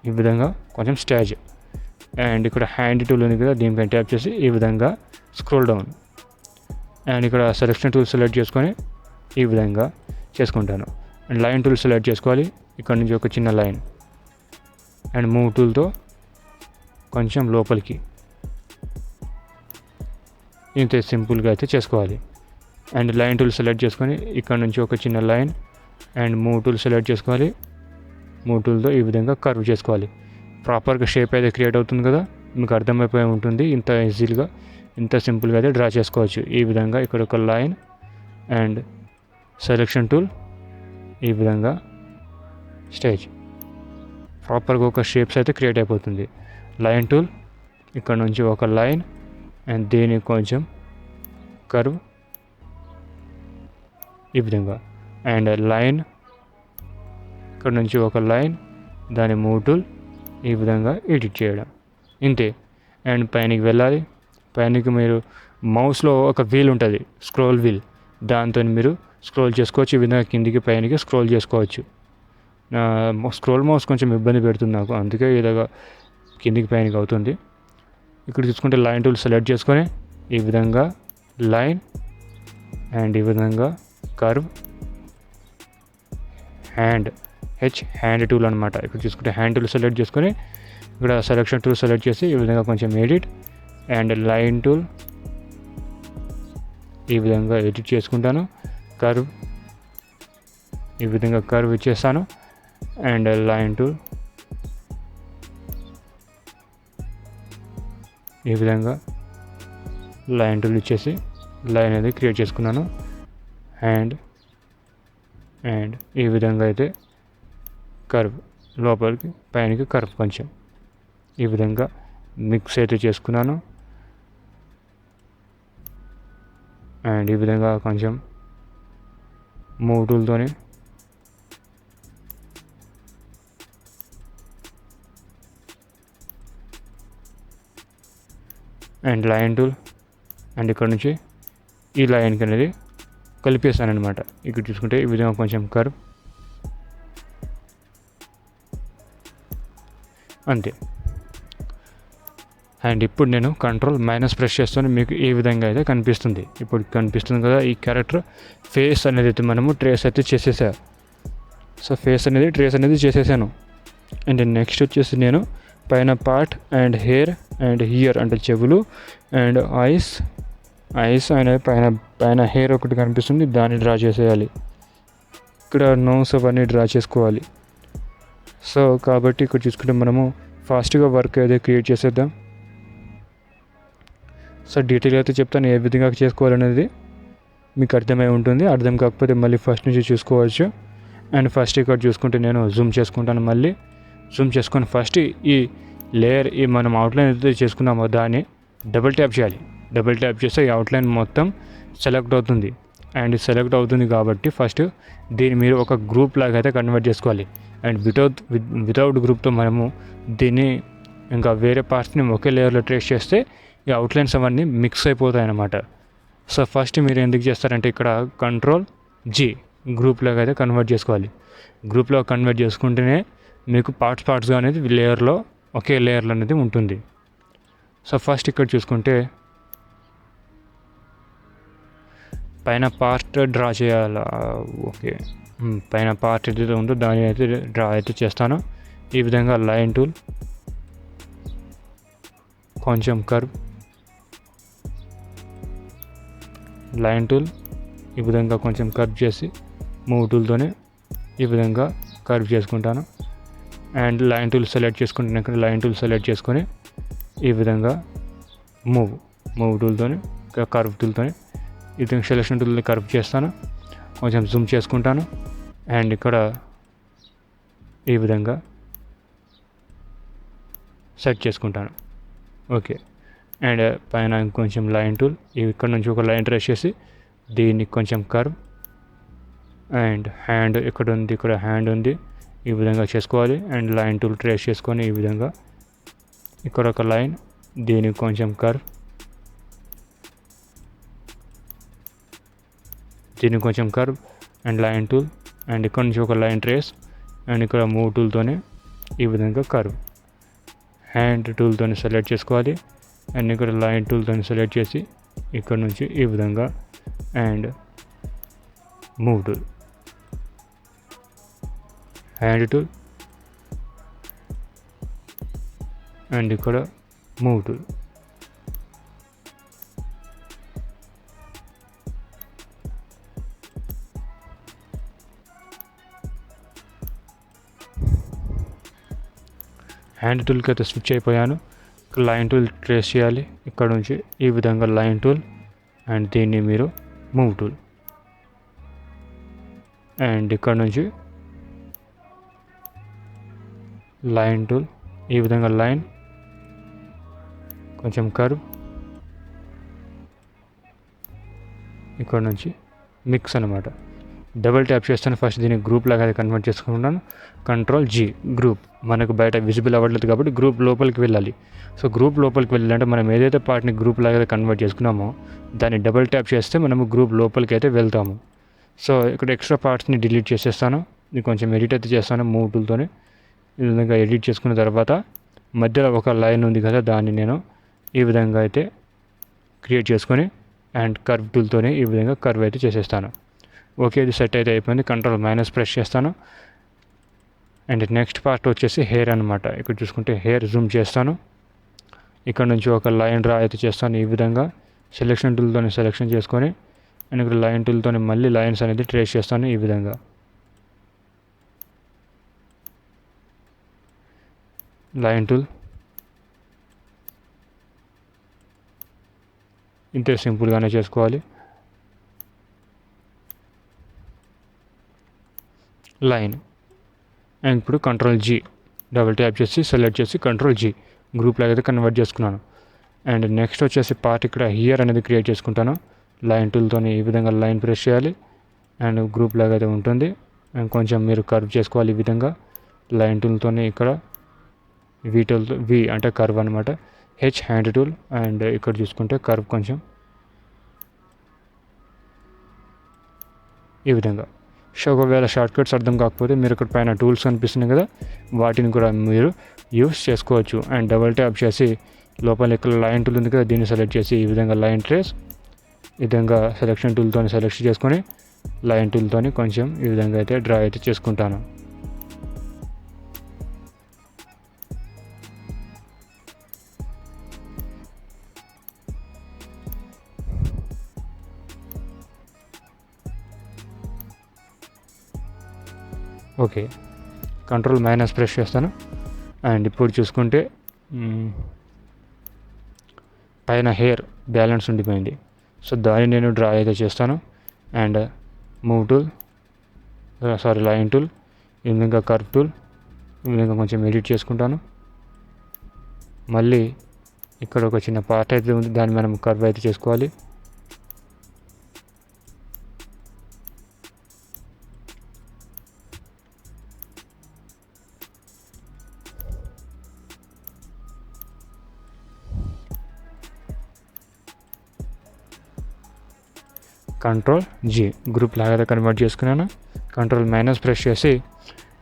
ఈ విధంగా కొంచెం స్టాజ్. అండ్ ఇక్కడ హ్యాండ్ టూల్ ఉంది కదా, దీనిపైన ట్యాప్ చేసి ఈ విధంగా స్క్రోల్ డౌన్. అండ్ ఇక్కడ సెలెక్షన్ టూల్ సెలెక్ట్ చేసుకొని ఈ విధంగా చేసుకుంటాను. అండ్ లైన్ టూల్ సెలెక్ట్ చేసుకోవాలి, ఇక్కడ నుంచి ఒక చిన్న లైన్. అండ్ మూవ్ టూల్తో కొంచెం లోపలికి ఇంత సింపుల్గా అయితే చేసుకోవాలి. అండ్ లైన్ టూల్ సెలెక్ట్ చేసుకొని ఇక్కడ నుంచి ఒక చిన్న line and move tool select చేసుకోవాలి. మూవ్ టూల్తో ఈ విధంగా కర్వ్ చేసుకోవాలి. ప్రాపర్గా షేప్ అయితే క్రియేట్ అవుతుంది కదా, మీకు అర్థమైపోయి ఉంటుంది. ఇంత ఈజీగా ఇంత సింపుల్గా అయితే డ్రా చేసుకోవచ్చు. ఈ విధంగా ఇక్కడ ఒక లైన్ అండ్ సెలెక్షన్ టూల్, ఈ విధంగా స్టేజ్ ప్రాపర్గా ఒక షేప్స్ అయితే క్రియేట్ అయిపోతుంది. లైన్ టూల్ ఇక్కడ నుంచి ఒక లైన్ అండ్ దీనికి కొంచెం కర్వ్ ఈ విధంగా అండ్ లైన్ ఇక్కడ నుంచి ఒక లైన్, దాని మూవ్ టూల్ ఈ విధంగా ఎడిట్ చేయడం, ఇంతే. అండ్ పైనకి వెళ్ళాలి. పైనకి మీరు మౌస్లో ఒక వీల్ ఉంటుంది, స్క్రోల్ వీల్, దాంతో మీరు స్క్రోల్ చేసుకోవచ్చు. ఈ విధంగా కిందికి పైనకి స్క్రోల్ చేసుకోవచ్చు. స్క్రోల్ మౌస్ కొంచెం ఇబ్బంది పెడుతుంది నాకు, అందుకే ఇలాగా కిందికి పైనకి అవుతుంది. ఇక్కడ చూసుకుంటే లైన్ టూల్ సెలెక్ట్ చేసుకొని ఈ విధంగా లైన్ అండ్ ఈ విధంగా కర్వ్, హ్యాండ్ టూల్ అనమాట. ఇక్కడ చూసుకుంటే హ్యాండ్ టూల్ సెలెక్ట్ చేసుకొని ఇక్కడ సెలెక్షన్ టూల్ సెలెక్ట్ చేసి ఈ విధంగా కొంచెం ఎడిట్ అండ్ లైన్ టూల్ ఈ విధంగా ఎడిట్ చేసుకుంటాను. కర్వ్ ఈ విధంగా కర్వ్ ఇచ్చేస్తాను అండ్ లైన్ టూల్ ఈ విధంగా లైన్ టూల్ ఇచ్చేసి లైన్ అనేది క్రియేట్ చేసుకున్నాను. అండ్ ఈ విధంగా అయితే కర్వ్ లోపలికి పైనకి కర్వ్ కొంచెం ఈ విధంగా మిక్స్ అయితే చేసుకున్నాను. అండ్ ఈ విధంగా కొంచెం మూవ్ టూల్తోని అండ్ లైన్ టూల్ అండ్ ఇక్కడ నుంచి ఈ లైన్కి అనేది కలిపేస్తాను అనమాట. ఇక్కడ చూసుకుంటే ఈ విధంగా కొంచెం కర్వ్, అంతే. అండ్ ఇప్పుడు నేను కంట్రోల్ మైనస్ ప్రెస్ చేస్తాను, మీకు ఈ విధంగా అయితే కనిపిస్తుంది. ఇప్పుడు కనిపిస్తుంది కదా ఈ క్యారెక్టర్ ఫేస్ అనేది అయితే మనము ట్రేస్ అయితే చేసేసా. సో ఫేస్ అనేది ట్రేస్ అనేది చేసేసాను. అండ్ నెక్స్ట్ వచ్చేసి నేను పైన part and hair and here అంటే చెవులు అండ్ ఐస్ అనేది పైన హెయిర్ ఒకటి కనిపిస్తుంది, దాన్ని డ్రా చేసేయాలి. ఇక్కడ నోస్ అవన్నీ డ్రా చేసుకోవాలి. సో కాబట్టి ఇక్కడ చూసుకుంటే మనము ఫాస్ట్గా వర్క్ అయితే క్రియేట్ చేసేద్దాం. సో డీటెయిల్గా అయితే చెప్తాను ఏ విధంగా చేసుకోవాలనేది, మీకు అర్థమై ఉంటుంది. అర్థం కాకపోతే మళ్ళీ ఫస్ట్ నుంచి చూసుకోవచ్చు. అండ్ ఫస్ట్ ఇక్కడ చూసుకుంటే నేను జూమ్ చేసుకుంటాను. మళ్ళీ జూమ్ చేసుకొని ఫస్ట్ ఈ లేయర్ ఈ మనం అవుట్లైన్ అయితే చేసుకున్నామో దాన్ని డబుల్ ట్యాప్ చేయాలి. డబుల్ ట్యాప్ చేస్తే ఈ అవుట్లైన్ మొత్తం సెలెక్ట్ అవుతుంది. అండ్ సెలెక్ట్ అవుతుంది కాబట్టి ఫస్ట్ దీన్ని మీరు ఒక గ్రూప్ లాగా అయితే కన్వర్ట్ చేసుకోవాలి. అండ్ వితౌట్ గ్రూప్తో మనము దీన్ని ఇంకా వేరే పార్ట్స్ని ఒకే లేయర్లో ట్రేస్ చేస్తే ఈ అవుట్లైన్స్ అవన్నీ మిక్స్ అయిపోతాయి అన్నమాట. సో ఫస్ట్ మీరు ఎందుకు చేస్తారంటే ఇక్కడ కంట్రోల్ G గ్రూప్ లాగా అయితే కన్వర్ట్ చేసుకోవాలి. గ్రూప్లో కన్వర్ట్ చేసుకుంటేనే మీకు పార్ట్స్గా అనేది లేయర్లో ఒకే లేయర్లో అనేది ఉంటుంది. సో ఫస్ట్ ఇక్కడ చూసుకుంటే పైన పార్ట్ డ్రా చేయాలి. ఓకే, పైన పార్ట్ ఏదైతే ఉందో దాన్ని అయితే డ్రా అయితే చేస్తాను. ఈ విధంగా లైన్ టూల్ కొంచెం కర్వ్, లైన్ టూల్ ఈ విధంగా కొంచెం కర్వ్ చేసి మూవ్ టూల్తోనే ఈ విధంగా కర్వ్ చేసుకుంటాను. అండ్ లైన్ టూల్ సెలెక్ట్ చేసుకుంటున్నాను. ఇక్కడ లైన్ టూల్ సెలెక్ట్ చేసుకొని ఈ విధంగా మూవ్ టూల్తోని కర్వ్ టూల్తోని ఈ విధంగా సెలెక్షన్ టూల్ని కర్వ్ చేస్తాను. కొంచెం జూమ్ చేసుకుంటాను అండ్ ఇక్కడ ఈ విధంగా సెట్ చేసుకుంటాను. ఓకే, అండ్ పైన కొంచెం లైన్ టూల్ ఇక్కడ నుంచి ఒక లైన్ ట్రేస్ చేసి దీన్ని కొంచెం కర్వ్ అండ్ హ్యాండ్ ఇక్కడ ఉంది, ఇక్కడ హ్యాండ్ ఉంది, ఈ విధంగా చేసుకోవాలి. అండ్ లైన్ టూల్ ట్రేస్ చేసుకొని ఈ విధంగా ఇక్కడ ఒక లైన్, దీనికి కొంచెం కర్వ్, దీనికి కొంచెం curve and line tool and ఇక్కడ నుంచి ఒక లైన్ ట్రేస్ అండ్ ఇక్కడ మూవ్ టూల్తోనే ఈ విధంగా కర్వ్, హ్యాండ్ టూల్తోని సెలెక్ట్ చేసుకోవాలి. అండ్ ఇక్కడ లైన్ టూల్తోని సెలెక్ట్ చేసి ఇక్కడ నుంచి ఈ విధంగా and move tool, hand tool and ఇక్కడ మూవ్ టూల్ హ్యాండ్ టూల్కి అయితే స్విచ్ అయిపోయాను. లైన్ టూల్ ట్రేస్ చేయాలి. ఇక్కడ నుంచి ఈ విధంగా లైన్ టూల్ అండ్ దీన్ని మీరు మూవ్ టూల్ అండ్ ఇక్కడ నుంచి లైన్ టూల్ ఈ విధంగా లైన్ కొంచెం కర్వ్ ఇక్కడ నుంచి మిక్స్ అనమాట. డబుల్ ట్యాప్ చేస్తాను. ఫస్ట్ దీన్ని గ్రూప్ లాగా కన్వర్ట్ చేసుకుంటాను. Control G group. మనకు బయట విజిబుల్ అవ్వట్లేదు కాబట్టి గ్రూప్ లోపలికి వెళ్ళాలి. సో గ్రూప్ లోపలికి వెళ్ళాలంటే మనం ఏదైతే పార్ట్ని గ్రూప్ లాగా కన్వర్ట్ చేసుకున్నామో దాన్ని డబుల్ ట్యాప్ చేస్తే మనము గ్రూప్ లోపలికి అయితే వెళ్తాము. సో ఇక్కడ ఎక్స్ట్రా పార్ట్స్ని డిలీట్ చేసేస్తాను. ఇది కొంచెం ఎడిట్ అయితే చేస్తాను మూవ్ టూల్తోనే. ఈ విధంగా ఎడిట్ చేసుకున్న తర్వాత మధ్యలో ఒక లైన్ ఉంది కదా, దాన్ని నేను ఈ విధంగా అయితే క్రియేట్ చేసుకొని అండ్ కర్వ్ టూల్తోనే ఈ విధంగా కర్వ్ అయితే చేసేస్తాను. ఓకే, ఇది సెట్ అయితే అయిపోయింది. కంట్రోల్ మైనస్ ప్రెస్ చేస్తాను. అండ్ నెక్స్ట్ పార్ట్ వచ్చేసి హెయిర్ అనమాట. ఇక్కడ చూసుకుంటే హెయిర్ జూమ్ చేస్తాను. ఇక్కడ నుంచి ఒక లైన్ డ్రా అయితే చేస్తాను. ఈ విధంగా సెలెక్షన్ టూల్తోనే సెలెక్షన్ చేసుకొని అండ్ ఇక్కడ లైన్ టూల్తోనే మళ్ళీ లైన్స్ అనేది ట్రేస్ చేస్తాను. ఈ విధంగా లైన్ టూల్ ఇంతే సింపుల్గానే చేసుకోవాలి. లైన్ అండ్ ఇప్పుడు కంట్రోల్ G డబుల్ ట్యాప్ చేసి సెలెక్ట్ చేసి కంట్రోల్ G గ్రూప్ లాగా అయితే కన్వర్ట్ చేసుకున్నాను. అండ్ నెక్స్ట్ వచ్చేసి పార్ట్ ఇక్కడ హియర్ అనేది క్రియేట్ చేసుకుంటాను. లైన్ టూల్తో ఈ విధంగా లైన్ ప్రెస్ చేయాలి అండ్ గ్రూప్ లాగా అయితే ఉంటుంది. అండ్ కొంచెం మీరు కర్వ్ చేసుకోవాలి. ఈ విధంగా లైన్ టూల్తోనే ఇక్కడ V టూల్తో V అంటే కర్వ్ అనమాట. H హ్యాండ్ టూల్ అండ్ ఇక్కడ చూసుకుంటే కర్వ్ కొంచెం ఈ విధంగా. సో ఒకవేళ షార్ట్ కట్స్ అర్థం కాకపోతే మీరు ఇక్కడ పైన టూల్స్ కనిపిస్తున్నాయి కదా, వాటిని కూడా మీరు యూస్ చేసుకోవచ్చు. అండ్ డబుల్ ట్యాప్ చేసి లోపల ఇక్కడ లైన్ టూల్ ఉంది కదా, దీన్ని సెలెక్ట్ చేసి ఈ విధంగా లైన్ ట్రేస్ ఈ విధంగా సెలెక్షన్ టూల్తో సెలెక్ట్ చేసుకొని లైన్ టూల్తో కొంచెం ఈ విధంగా అయితే డ్రా అయితే చేసుకుంటాను. ఓకే, కంట్రోల్ మైనస్ ప్రెస్ చేస్తాను. అండ్ ఇప్పుడు చూసుకుంటే పైన హెయిర్ బ్యాలెన్స్ ఉండిపోయింది. సో దాన్ని నేను డ్రా అయితే చేస్తాను. And move tool line tool ఈ విధంగా కర్వ్ టూల్ ఈ విధంగా కొంచెం ఎడిట్ చేసుకుంటాను. మళ్ళీ ఇక్కడ ఒక చిన్న పార్ట్ అయితే ఉంది, దాన్ని మనం కర్వ్ అయితే చేసుకోవాలి. కంట్రోల్ G గ్రూప్ లాగా కన్వర్ట్ చేసుకున్నాను. కంట్రోల్ మైనస్ ప్రెస్ చేసి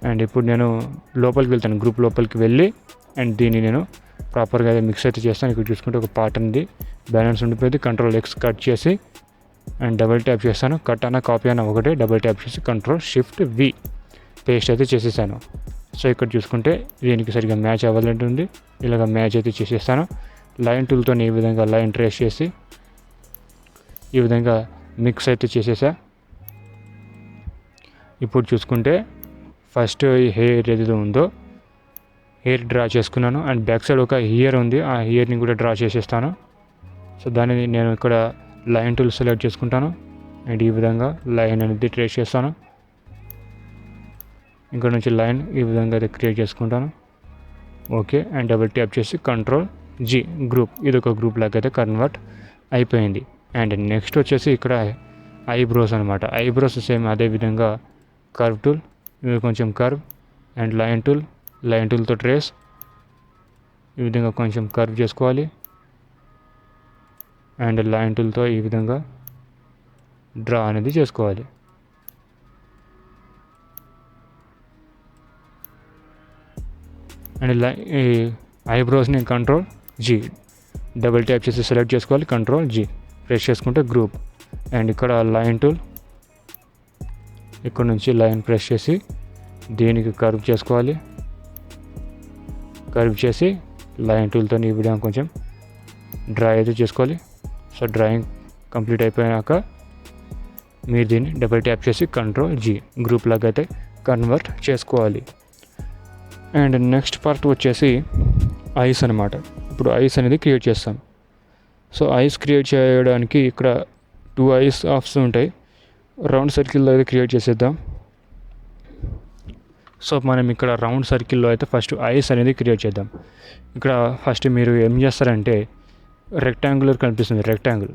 అండ్ ఇప్పుడు నేను లోపలికి వెళ్తాను. గ్రూప్ లోపలికి వెళ్ళి అండ్ దీన్ని నేను ప్రాపర్గా మిక్స్ అయితే చేస్తాను. ఇక్కడ చూసుకుంటే ఒక పార్ట్ ఉంది బ్యాలెన్స్ ఉండిపోయింది. కంట్రోల్ X కట్ చేసి అండ్ డబుల్ ట్యాప్ చేస్తాను. కట్ అన్న కాపీ అన్న ఒకటే, డబుల్ ట్యాప్ చేసి కంట్రోల్ Shift V పేస్ట్ అయితే చేసేసాను. సో ఇక్కడ చూసుకుంటే దీనికి సరిగ్గా మ్యాచ్ అవ్వాలంటుంది. ఇలాగ మ్యాచ్ అయితే చేసేస్తాను. లైన్ టూల్తో ఈ విధంగా లైన్ ట్రేస్ చేసి ఈ విధంగా మిక్స్ అయితే చేసేసా. ఇప్పుడు చూసుకుంటే ఫస్ట్ ఈ హెయిర్ ఏదైతే ఉందో హెయిర్ డ్రా చేసుకున్నాను. అండ్ బ్యాక్ సైడ్ ఒక హియర్ ఉంది, ఆ హియర్ని కూడా డ్రా చేసేస్తాను. సో దాన్ని నేను ఇక్కడ లైన్ టూల్ సెలెక్ట్ చేసుకుంటాను అండ్ ఈ విధంగా లైన్ అనేది ట్రేస్ చేస్తాను. ఇక్కడ నుంచి లైన్ ఈ విధంగా అయితే క్రియేట్ చేసుకుంటాను. ఓకే, అండ్ డబుల్ ట్యాప్ చేసి కంట్రోల్ G గ్రూప్ ఇది ఒక గ్రూప్ లాగా అయితే కన్వర్ట్ అయిపోయింది. అండ్ నెక్స్ట్ వచ్చేసి ఇక్కడ ఐబ్రోస్ అనమాట. ఐబ్రోస్ సేమ్ అదే విధంగా కర్వ్ టూల్ ఇది కొంచెం కర్వ్ అండ్ లైన్ టూల్తో ట్రేస్ ఈ విధంగా కొంచెం కర్వ్ చేసుకోవాలి. అండ్ లైన్ టూల్తో ఈ విధంగా డ్రా అనేది చేసుకోవాలి. అండ్ ఈ ఐబ్రోస్ని కంట్రోల్ G డబుల్ ట్యాప్ చేసి సెలెక్ట్ చేసుకోవాలి. కంట్రోల్ G ప్రెస్ చేసుకుంటే గ్రూప్ అండ్ ఇక్కడ లైన్ టూల్ ఇక్కడ నుంచి లైన్ ప్రెస్ చేసి దీనికి కర్వ్ చేసుకోవాలి. కర్వ్ చేసి లైన్ టూల్తో ఈ విధంగా కొంచెం డ్రా అయితే చేసుకోవాలి. సో డ్రాయింగ్ కంప్లీట్ అయిపోయాక మీరు దీన్ని డబుల్ ట్యాప్ చేసి కంట్రోల్ G గ్రూప్ లాగా అయితే కన్వర్ట్ చేసుకోవాలి. అండ్ నెక్స్ట్ పార్ట్ వచ్చేసి ఐస్ అనమాట. ఇప్పుడు ఐస్ అనేది క్రియేట్ చేస్తాం. సో ఐస్ క్రియేట్ చేయడానికి ఇక్కడ 2 ఐస్ ఆప్షన్ ఉంటాయి. రౌండ్ సర్కిల్లో అయితే క్రియేట్ చేసేద్దాం. సో మనం ఇక్కడ రౌండ్ సర్కిల్లో అయితే ఫస్ట్ ఐస్ అనేది క్రియేట్ చేద్దాం. ఇక్కడ ఫస్ట్ మీరు ఏం చేస్తారంటే రెక్టాంగులర్ కనిపిస్తుంది, రెక్టాంగిల్,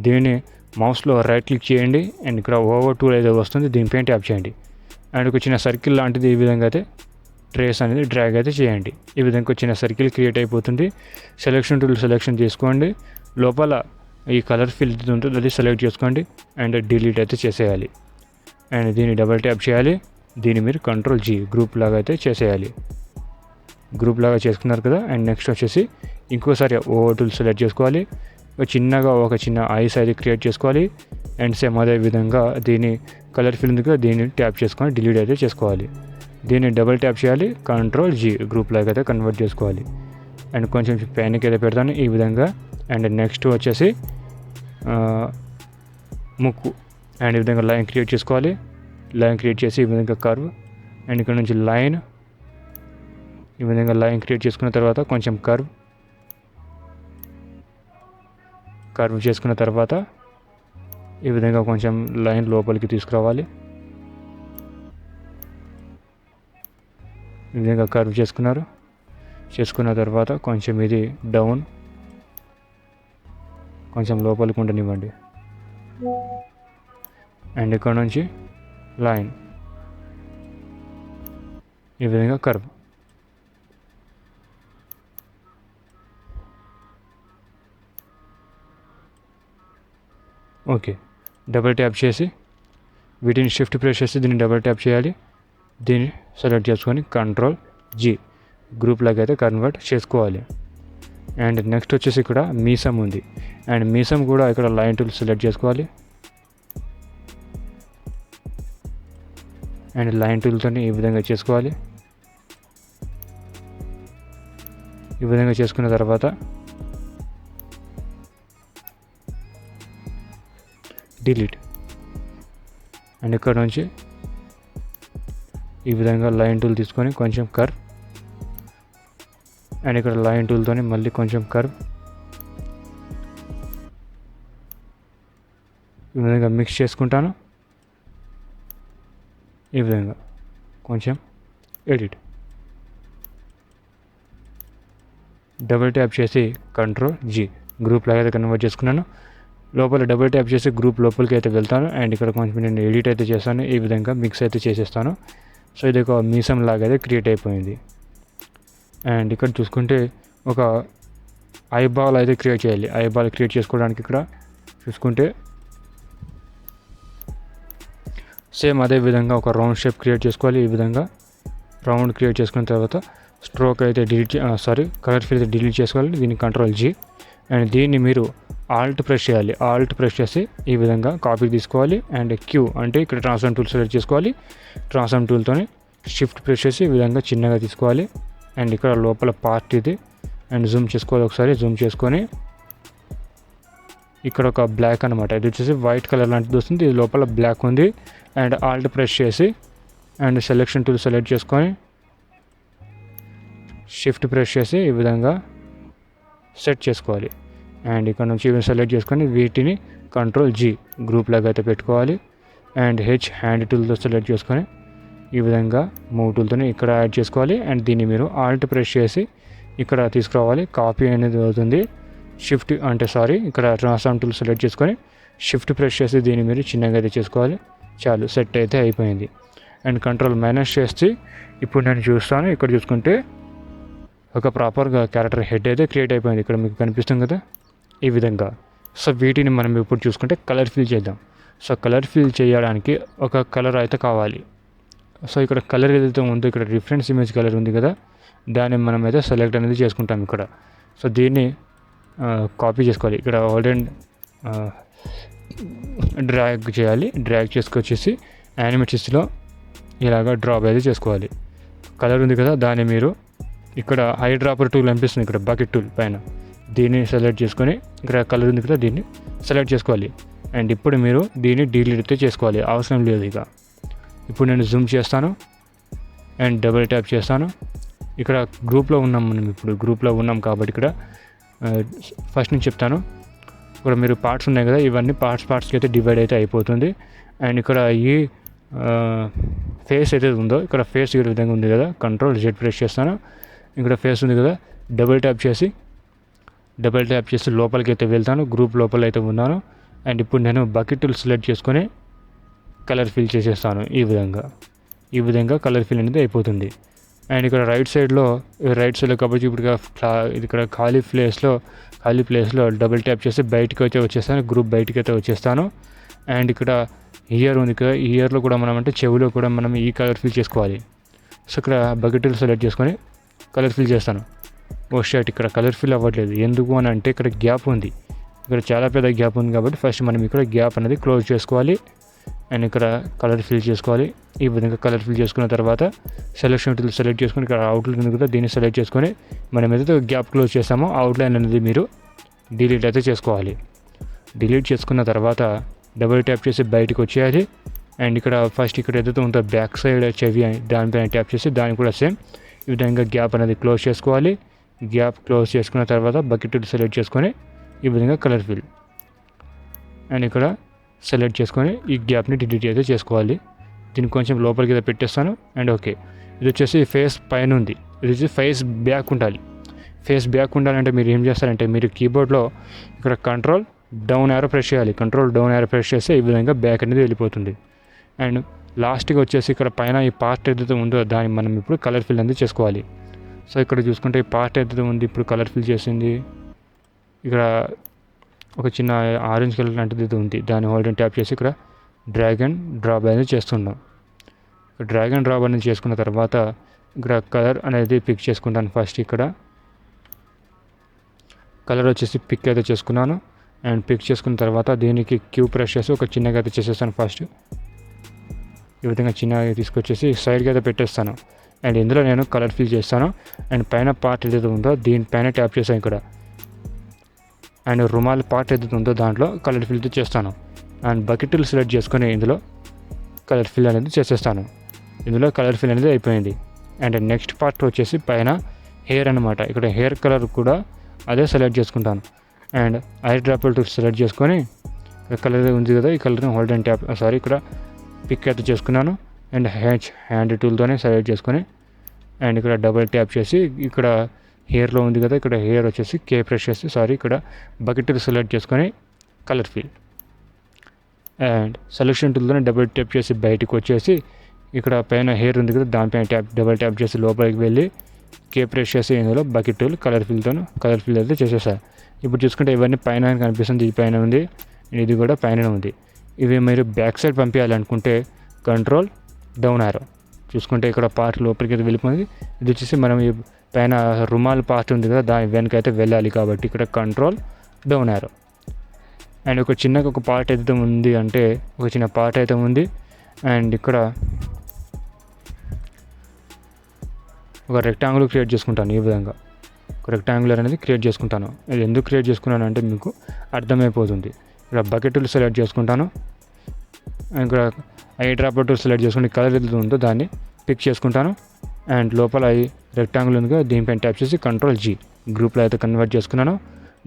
దీన్ని మౌస్లో రైట్ క్లిక్ చేయండి అండ్ ఇక్కడ ఓవర్ టూల్ అయితే వస్తుంది, దీనిపైన ట్యాప్ చేయండి అండ్ ఒక చిన్న సర్కిల్ లాంటిది ఈ విధంగా అయితే ట్రేస్ అనేది డ్రాగ్ అయితే చేయండి. ఈ విధంగా ఒక చిన్న సర్కిల్ క్రియేట్ అయిపోతుంది. సెలెక్షన్ టూల్ సెలెక్షన్ చేసుకోండి, లోపల ఈ కలర్ ఫిల్ ఉంటుంది అది సెలెక్ట్ చేసుకోండి అండ్ డిలీట్ అయితే చేసేయాలి. అండ్ దీన్ని డబల్ ట్యాప్ చేయాలి, దీన్ని మీరు Ctrl+G గ్రూప్ లాగా అయితే చేసేయాలి. గ్రూప్ లాగా చేసుకున్నారు కదా. అండ్ నెక్స్ట్ వచ్చేసి ఇంకోసారి ఓవర్ టూల్ సెలెక్ట్ చేసుకోవాలి, ఒక చిన్న ఐస్ అయితే క్రియేట్ చేసుకోవాలి అండ్ సేమ్ అదే విధంగా దీన్ని కలర్ ఫిల్ ఉంది కదా దీన్ని ట్యాప్ చేసుకొని డిలీట్ అయితే చేసుకోవాలి. దీన్ని డబల్ ట్యాప్ చేయాలి, Ctrl+G గ్రూప్ లాగా అయితే కన్వర్ట్ చేసుకోవాలి. అండ్ కొంచెం ప్యానిక్ అయితే పెడతాను ఈ విధంగా. అండ్ నెక్స్ట్ వచ్చేసి ముక్కు అండ్ ఈ విధంగా లైన్ క్రియేట్ చేసుకోవాలి. లైన్ క్రియేట్ చేసి ఈ విధంగా కర్వ్ అండ్ ఇక్కడ నుంచి లైన్, ఈ విధంగా లైన్ క్రియేట్ చేసుకున్న తర్వాత కొంచెం కర్వ్ చేసుకున్న తర్వాత ఈ విధంగా కొంచెం లైన్ లోపలికి తీసుకురావాలి. ఈ విధంగా కర్వ్ చేసుకున్న తర్వాత కొంచెం ఇది డౌన్ కొంచెం లోపలికి ఉండనివ్వండి. అండ్ ఇక్కడ నుంచి లైన్ ఈ విధంగా కర్వ్. ఓకే, డబల్ ట్యాప్ చేసి వీటిని షిఫ్ట్ ప్రెస్ చేసి దీన్ని డబల్ ట్యాప్ చేయాలి. దీన్ని సెలెక్ట్ చేసుకొని Ctrl+G గ్రూప్ లాగా అయితే కన్వర్ట్ చేసుకోవాలి. అండ్ నెక్స్ట్ వచ్చేసి ఇక్కడ మీసం ఉంది అండ్ మీసం కూడా ఇక్కడ లైన్ టూల్ సెలెక్ట్ చేసుకోవాలి అండ్ లైన్ టూల్తో ఈ విధంగా చేసుకోవాలి. ఈ విధంగా చేసుకున్న తర్వాత డిలీట్ అండ్ ఇక్కడ నుంచి ఈ విధంగా లైన్ టూల్ తీసుకొని కొంచెం కర్వ్ అండ్ ఇక్కడ లైన్ టూల్తో మళ్ళీ కొంచెం కర్వ్, ఈ విధంగా మిక్స్ చేసుకుంటాను. ఈ విధంగా కొంచెం ఎడిట్, డబుల్ ట్యాప్ చేసి Ctrl+G గ్రూప్ లాగా అయితే కన్వర్ట్ చేసుకున్నాను. లోపల డబుల్ ట్యాప్ చేసి గ్రూప్ లోపలికి అయితే వెళ్తాను అండ్ ఇక్కడ కొంచెం నేను ఎడిట్ అయితే చేస్తాను. ఈ విధంగా మిక్స్ అయితే చేసేస్తాను. సో ఇది ఒక మీసం లాగా అయితే క్రియేట్ అయిపోయింది. అండ్ ఇక్కడ చూసుకుంటే ఒక ఐబాల్ అయితే క్రియేట్ చేయాలి. ఐబాల్ క్రియేట్ చేసుకోవడానికి ఇక్కడ చూసుకుంటే సేమ్ అదే విధంగా ఒక రౌండ్ షేప్ క్రియేట్ చేసుకోవాలి. ఈ విధంగా రౌండ్ క్రియేట్ చేసుకున్న తర్వాత స్ట్రోక్ అయితే కలర్ ఫిల్ అయితే డిలీట్ చేసుకోవాలి. దీన్ని Ctrl+G అండ్ దీన్ని మీరు ఆల్ట్ ప్రెస్ చేయాలి. ఆల్ట్ ప్రెస్ చేసి ఈ విధంగా కాపీ తీసుకోవాలి అండ్ Q అంటే ఇక్కడ ట్రాన్స్ఫార్మ్ టూల్ సెలెక్ట్ చేసుకోవాలి. ట్రాన్స్ఫార్మ్ టూల్తో షిఫ్ట్ ప్రెస్ చేసి ఈ విధంగా చిన్నగా తీసుకోవాలి అండ్ ఇక్కడ లోపల పార్ట్ ఇది అండ్ జూమ్ చేసుకోవాలి. ఒకసారి జూమ్ చేసుకొని ఇక్కడ ఒక బ్లాక్ అనమాట, ఇది వచ్చేసి వైట్ కలర్ లాంటిది వస్తుంది, ఇది లోపల బ్లాక్ ఉంది. అండ్ ఆల్ట్ ప్రెస్ చేసి అండ్ సెలెక్షన్ టూల్ సెలెక్ట్ చేసుకొని షిఫ్ట్ ప్రెస్ చేసి ఈ విధంగా సెట్ చేసుకోవాలి. అండ్ ఇక్కడ నుంచి సెలెక్ట్ చేసుకొని వీటిని Ctrl+G గ్రూప్ లాగా అయితే పెట్టుకోవాలి. అండ్ హ్యాండ్ టూల్తో సెలెక్ట్ చేసుకొని ఈ విధంగా మూవ్ టూల్తో ఇక్కడ యాడ్ చేసుకోవాలి. అండ్ దీన్ని మీరు ఆల్ట్ ప్రెస్ చేసి ఇక్కడ తీసుకురావాలి. కాపీ అనేది అవుతుంది. ఇక్కడ ట్రాన్స్ఫార్మ్ టూల్ సెలెక్ట్ చేసుకొని షిఫ్ట్ ప్రెస్ చేసి దీన్ని మీరు చిన్నగా అయితే చేసుకోవాలి. చాలు, సెట్ అయితే అయిపోయింది. అండ్ Ctrl- చేసి ఇప్పుడు నేను చూస్తాను. ఇక్కడ చూసుకుంటే ఒక ప్రాపర్గా క్యారెక్టర్ హెడ్ అయితే క్రియేట్ అయిపోయింది. ఇక్కడ మీకు కనిపిస్తుంది కదా ఈ విధంగా. సో వీటిని మనం ఇప్పుడు చూసుకుంటే కలర్ ఫిల్ చేద్దాం. సో కలర్ ఫిల్ చేయడానికి ఒక కలర్ అయితే కావాలి. సో ఇక్కడ కలర్ ఏదైతే ఉందో ఇక్కడ రిఫరెన్స్ ఇమేజ్ కలర్ ఉంది కదా, దాన్ని మనం అయితే సెలెక్ట్ అనేది చేసుకుంటాం ఇక్కడ. సో దీన్ని కాపీ చేసుకోవాలి. ఇక్కడ ఆల్రెడీ డ్రాగ్ చేయాలి. డ్రాగ్ చేసుకొచ్చేసి యానిమేషన్స్లో ఇలాగ డ్రాప్ అయితే చేసుకోవాలి. కలర్ ఉంది కదా, దాన్ని మీరు ఇక్కడ ఐ డ్రాపర్ టూల్ అనిపిస్తుంది ఇక్కడ బకెట్ టూల్ పైన, దీన్ని సెలెక్ట్ చేసుకొని ఇక్కడ కలర్ ఉంది కదా దీన్ని సెలెక్ట్ చేసుకోవాలి. అండ్ ఇప్పుడు మీరు దీన్ని డిలీట్ అయితే చేసుకోవాలి, అవసరం లేదు ఇక. ఇప్పుడు నేను జూమ్ చేస్తాను అండ్ డబుల్ ట్యాప్ చేస్తాను ఇక్కడ గ్రూప్లో ఉన్నాం, మనం ఇప్పుడు గ్రూప్లో ఉన్నాం కాబట్టి ఇక్కడ ఫస్ట్ నుంచి చెప్తాను. ఇక్కడ మీరు పార్ట్స్ ఉన్నాయి కదా, ఇవన్నీ పార్ట్స్కి అయితే డివైడ్ అయితే అయిపోతుంది. అండ్ ఇక్కడ ఈ ఫేస్ అయితే ఉందో, ఇక్కడ ఫేస్ ఈ విధంగా ఉంది కదా, కంట్రోల్ Z ప్రెస్ చేస్తాను. ఇక్కడ ఫేస్ ఉంది కదా, డబుల్ ట్యాప్ చేసి లోపలికి అయితే వెళ్తాను. గ్రూప్ లోపల అయితే ఉన్నాను. అండ్ ఇప్పుడు నేను బకెట్ టూల్ సెలెక్ట్ చేసుకొని కలర్ ఫిల్ చేసేస్తాను. ఈ విధంగా కలర్ ఫిల్ అనేది అయిపోతుంది. అండ్ ఇక్కడ రైట్ సైడ్లో కాబట్టి ఇప్పుడు ఇక్కడ ఖాళీ ప్లేస్లో డబుల్ ట్యాప్ చేసి బయటకు అయితే వచ్చేస్తాను. గ్రూప్ బయటకు అయితే వచ్చేస్తాను. అండ్ ఇక్కడ ఇయర్ ఉంది కదా, ఈ ఇయర్లో కూడా మనం అంటే చెవిలో కూడా మనం ఈ కలర్ ఫిల్ చేసుకోవాలి. సో ఇక్కడ బకెట్ టూల్ సెలెక్ట్ చేసుకొని కలర్ ఫిల్ చేస్తాను. షర్ట్ ఇక్కడ కలర్ ఫిల్ అవ్వట్లేదు, ఎందుకు అని అంటే ఇక్కడ గ్యాప్ ఉంది. ఇక్కడ చాలా పెద్ద గ్యాప్ ఉంది కాబట్టి ఫస్ట్ మనం ఇక్కడ గ్యాప్ అనేది క్లోజ్ చేసుకోవాలి. అండ్ ఇక్కడ కలర్ ఫిల్ చేసుకోవాలి. ఈ విధంగా కలర్ ఫిల్ చేసుకున్న తర్వాత సెలెక్షన్ టూల్ సెలెక్ట్ చేసుకొని ఇక్కడ అవుట్లైన్ ఉంది కదా, దీన్ని సెలెక్ట్ చేసుకొని మనం ఏదైతే గ్యాప్ క్లోజ్ చేస్తామో అవుట్లైన్ అనేది మీరు డిలీట్ అయితే చేసుకోవాలి. డిలీట్ చేసుకున్న తర్వాత డబుల్ ట్యాప్ చేసి బయటకు వచ్చేయాలి. అండ్ ఇక్కడ ఫస్ట్ ఇక్కడ ఏదైతే ఉందో బ్యాక్ సైడ్ చెవి దానిపైన ట్యాప్ చేసి దాన్ని కూడా సేమ్ ఈ విధంగా గ్యాప్ అనేది క్లోజ్ చేసుకోవాలి. గ్యాప్ క్లోజ్ చేసుకున్న తర్వాత బకెట్ టూల్ సెలెక్ట్ చేసుకొని ఈ విధంగా కలర్ ఫిల్ అండ్ ఇక్కడ సెలెక్ట్ చేసుకొని ఈ గ్యాప్ని డిలీట్ అయితే చేసుకోవాలి. దీన్ని కొంచెం లోపలికి అయితే పెట్టేస్తాను. అండ్ ఓకే, ఇది వచ్చేసి ఫేస్ పైన ఉంది, ఇది వచ్చి ఫేస్ బ్యాక్ ఉండాలి. ఫేస్ బ్యాక్ ఉండాలంటే మీరు ఏం చేస్తారంటే మీరు కీబోర్డ్లో ఇక్కడ కంట్రోల్ డౌన్ యారో ప్రెస్ చేయాలి. కంట్రోల్ డౌన్ యారో ప్రెస్ చేస్తే ఈ విధంగా బ్యాక్ అనేది వెళ్ళిపోతుంది. అండ్ లాస్ట్గా వచ్చేసి ఇక్కడ పైన ఈ పార్ట్ ఏదైతే ఉందో దాన్ని మనం ఇప్పుడు కలర్ ఫిల్ అనేది చేసుకోవాలి. సో ఇక్కడ చూసుకుంటే ఈ పార్ట్ ఏదైతే ఉంది ఇప్పుడు కలర్ ఫిల్ చేసింది. ఇక్కడ ఒక చిన్న ఆరెంజ్ కలర్ లాంటిది ఉంది, దాన్ని హోల్డ్ అండ్ ట్యాప్ చేసి ఇక్కడ డ్రాగ్ అండ్ డ్రాప్ అనేది చేస్తున్నాం. డ్రాగ్ అండ్ డ్రాప్ అనేది చేసుకున్న తర్వాత ఇక్కడ కలర్ అనేది పిక్ చేసుకుంటాను. ఫస్ట్ ఇక్కడ కలర్ వచ్చేసి పిక్ అయితే చేసుకున్నాను. అండ్ పిక్ చేసుకున్న తర్వాత దీనికి క్యూ ప్రెస్ చేసి ఒక చిన్నగా అయితే చేసేస్తాను. ఫస్ట్ ఈ విధంగా చిన్నగా తీసుకొచ్చేసి సైడ్కి అయితే పెట్టేస్తాను. అండ్ ఇందులో నేను కలర్ ఫిల్ చేస్తాను. అండ్ పైన పార్ట్ ఏదైతే ఉందో దీనిపైన ట్యాప్ చేస్తాను ఇక్కడ. అండ్ రుమాల్ పార్ట్ ఏదైతే ఉందో దాంట్లో కలర్ ఫిల్ చేస్తాను. అండ్ బకెట్ టూల్ సెలెక్ట్ చేసుకొని ఇందులో కలర్ ఫిల్ అనేది చేసేస్తాను. ఇందులో కలర్ ఫిల్ అనేది అయిపోయింది. అండ్ నెక్స్ట్ పార్ట్ వచ్చేసి పైన హెయిర్ అనమాట. ఇక్కడ హెయిర్ కలర్ కూడా అదే సెలెక్ట్ చేసుకుంటాను. And I drop tool select చేసుకొని కలర్ ఉంది కదా, ఈ కలర్ని హోల్డ్ అండ్ ట్యాప్ ఇక్కడ పిక్ అయితే చేసుకున్నాను. అండ్ హ్యాండ్ టూల్తోనే సెలెక్ట్ చేసుకొని అండ్ ఇక్కడ డబుల్ ట్యాప్ చేసి ఇక్కడ హెయిర్లో ఉంది కదా, ఇక్కడ హెయిర్ వచ్చేసి కే ప్రెస్ చేసి ఇక్కడ బకెట్ టూల్ సెలెక్ట్ చేసుకొని కలర్ ఫిల్ అండ్ సెలెక్షన్ టూల్తోనే డబుల్ ట్యాప్ చేసి బయటకు వచ్చేసి ఇక్కడ పైన హెయిర్ ఉంది కదా దానిపైన డబుల్ ట్యాప్ చేసి లోపలికి వెళ్ళి కే ప్రెస్ చేసి ఇందులో బకెట్ టూల్ కలర్ ఫిల్ అయితే చేసేసారు. ఇప్పుడు చూసుకుంటే ఇవన్నీ పైన కనిపిస్తుంది, ఇది పైన ఉంది, ఇది కూడా పైన ఉంది. ఇవి మీరు బ్యాక్ సైడ్ పంపించాలనుకుంటే కంట్రోల్ డౌన్ యారో చూసుకుంటే ఇక్కడ పార్ట్ లోపలికి అయితే వెళ్ళిపోయింది. ఇది వచ్చేసి మనం ఈ పైన రుమాల్ పార్ట్ ఉంది కదా దాని వెనకైతే వెళ్ళాలి కాబట్టి ఇక్కడ కంట్రోల్ డౌన్ యారో. అండ్ ఒక చిన్నగా ఒక పార్ట్ అయితే ఉంది అంటే ఒక చిన్న పార్ట్ అయితే ఉంది. అండ్ ఇక్కడ ఒక రెక్టాంగుల్ క్రియేట్ చేసుకుంటాను. ఈ విధంగా ఒక రెక్టాంగులర్ అనేది క్రియేట్ చేసుకుంటాను. ఇది ఎందుకు క్రియేట్ చేసుకున్నాను అంటే మీకు అర్థమైపోతుంది. ఇక్కడ బకెట్ టూల్ సెలెక్ట్ చేసుకుంటాను. ఇక్కడ ఐ డ్రాప్ టూల్ సెలెక్ట్ చేసుకుని కలర్ ఏదైతే ఉందో దాన్ని పిక్ చేసుకుంటాను. అండ్ లోపల ఈ రెక్టాంగుల్ ఉంది కదా దీనిపైన ట్యాప్ చేసి కంట్రోల్ G గ్రూప్లో అయితే కన్వర్ట్ చేసుకున్నాను.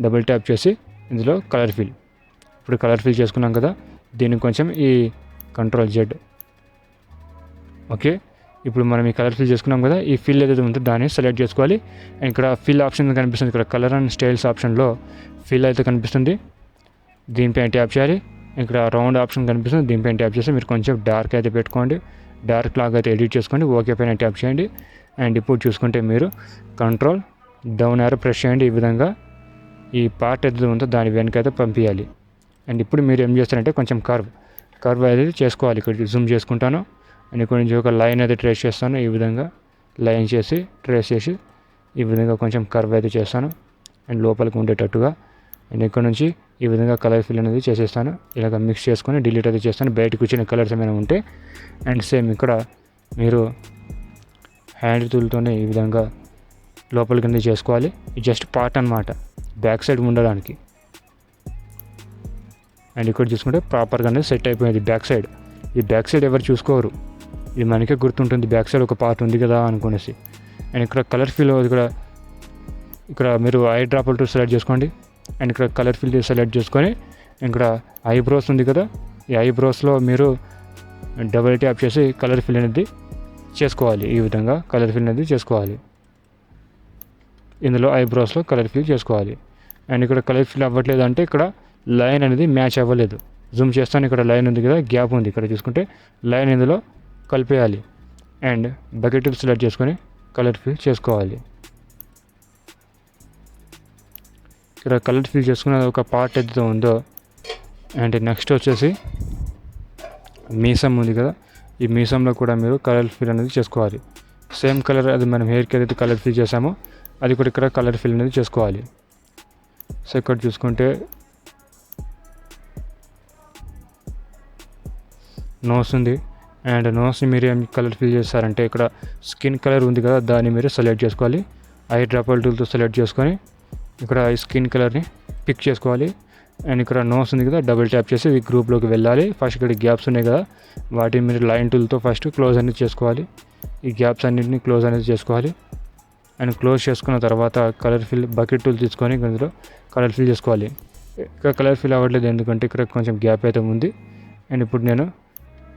డబుల్ ట్యాప్ చేసి ఇందులో కలర్ ఫిల్ ఇప్పుడు కలర్ ఫిల్ చేసుకున్నాం కదా, దీనికి కొంచెం ఈ కంట్రోల్ Z. ఓకే, ఇప్పుడు మనం ఈ కలర్ ఫిల్ చేసుకున్నాం కదా, ఈ ఫిల్ ఏదైతే ఉందో దాన్ని సెలెక్ట్ చేసుకోవాలి. అండ్ ఇక్కడ ఫిల్ ఆప్షన్ కనిపిస్తుంది, ఇక్కడ కలర్ అండ్ స్టైల్స్ ఆప్షన్లో ఫిల్ అయితే కనిపిస్తుంది, దీనిపైన ట్యాప్ చేయాలి. ఇక్కడ రౌండ్ ఆప్షన్ కనిపిస్తుంది, దీనిపైన ట్యాప్ చేసి మీరు కొంచెం డార్క్ అయితే పెట్టుకోండి, డార్క్ లాగా అయితే ఎడిట్ చేసుకోండి. ఓకే పైన ట్యాప్ చేయండి. అండ్ ఇప్పుడు చూసుకుంటే మీరు కంట్రోల్ డౌన్ యారో ప్రెస్ చేయండి. ఈ విధంగా ఈ పార్ట్ ఏదైతే ఉందో దాని వెనకైతే పంపించాలి. అండ్ ఇప్పుడు మీరు ఏం చేస్తారంటే కొంచెం కర్వ్ అయితే చేసుకోవాలి. ఇక్కడ జూమ్ చేసుకుంటాను. అండ్ ఇక్కడ నుంచి ఒక లైన్ అయితే ట్రేస్ చేస్తాను. ఈ విధంగా లైన్ చేసి ట్రేస్ చేసి ఈ విధంగా కొంచెం కర్వ్ అయితే చేస్తాను అండ్ లోపలికి ఉండేటట్టుగా. అండ్ ఇక్కడ నుంచి ఈ విధంగా కలర్ ఫిల్ అనేది చేసేస్తాను. ఇలాగ మిక్స్ చేసుకొని డిలీట్ అయితే చేస్తాను. బయటకు వచ్చిన కలర్స్ ఏమైనా ఉంటే. అండ్ సేమ్ ఇక్కడ మీరు హ్యాండ్ టూల్తోనే ఈ విధంగా లోపలికి అనేది చేసుకోవాలి. ఇది జస్ట్ పార్ట్ అనమాట, బ్యాక్ సైడ్ ఉండడానికి. అండ్ ఇక్కడ చూసుకుంటే ప్రాపర్గా అనేది సెట్ అయిపోయింది బ్యాక్ సైడ్. ఈ బ్యాక్ సైడ్ ఎవరు చూసుకోరు, ఇది మనకే గుర్తుంటుంది బ్యాక్ సైడ్ ఒక పార్ట్ ఉంది కదా అనుకునేసి. అండ్ ఇక్కడ కలర్ ఫిల్ ఇక్కడ మీరు ఐ డ్రాపర్ టూల్ సెలెక్ట్ చేసుకోండి. అండ్ ఇక్కడ కలర్ ఫిల్ సెలెక్ట్ చేసుకొని ఇక్కడ ఐబ్రోస్ ఉంది కదా, ఈ ఐబ్రోస్లో మీరు డబుల్ ట్యాప్ చేసి కలర్ ఫిల్ అనేది చేసుకోవాలి. ఈ విధంగా కలర్ ఫిల్ అనేది చేసుకోవాలి. ఇందులో ఐబ్రోస్లో కలర్ ఫిల్ చేసుకోవాలి. అండ్ ఇక్కడ కలర్ ఫిల్ అవ్వట్లేదు అంటే ఇక్కడ లైన్ అనేది మ్యాచ్ అవ్వలేదు. జూమ్ చేస్తాను, ఇక్కడ లైన్ ఉంది కదా, గ్యాప్ ఉంది. ఇక్కడ చూసుకుంటే లైన్ ఇందులో కలిపేయాలి. అండ్ బకెట్ టూల్ సెలెక్ట్ చేసుకొని కలర్ ఫిల్ చేసుకోవాలి. ఇక్కడ కలర్ ఫిల్ చేసుకున్న ఒక పార్ట్ ఏదైతే ఉందో, అండ్ నెక్స్ట్ వచ్చేసి మీసం ఉంది కదా, ఈ మీసంలో కూడా మీరు కలర్ ఫిల్ అనేది చేసుకోవాలి. సేమ్ కలర్ అది మనం హెయిర్కి ఏదైతే కలర్ ఫిల్ చేసామో అది కూడా ఇక్కడ కలర్ ఫిల్ అనేది చేసుకోవాలి. సో ఇక్కడ చూసుకుంటే నోస్ ఉంది. అండ్ నోస్ని మీరు ఏం కలర్ ఫిల్ చేస్తారంటే ఇక్కడ స్కిన్ కలర్ ఉంది కదా, దాన్ని మీరు సెలెక్ట్ చేసుకోవాలి. ఐ డ్రాపర్ టూల్తో సెలెక్ట్ చేసుకొని ఇక్కడ ఈ స్కిన్ కలర్ని పిక్ చేసుకోవాలి. అండ్ ఇక్కడ నోస్ ఉంది కదా, డబుల్ ట్యాప్ చేసి ఈ గ్రూప్లోకి వెళ్ళాలి. ఫస్ట్ ఇక్కడ గ్యాప్స్ ఉన్నాయి కదా, వాటిని మీరు లైన్ టూల్తో ఫస్ట్ క్లోజ్ అనేది చేసుకోవాలి. ఈ గ్యాప్స్ అన్నింటినీ క్లోజ్ అనేది చేసుకోవాలి. అండ్ క్లోజ్ చేసుకున్న తర్వాత కలర్ ఫిల్ బకెట్ టూల్ తీసుకొని ఇందులో కలర్ ఫిల్ చేసుకోవాలి. ఇక్కడ కలర్ ఫిల్ అవ్వట్లేదు ఎందుకంటే ఇక్కడ కొంచెం గ్యాప్ అయితే ఉంది. అండ్ ఇప్పుడు నేను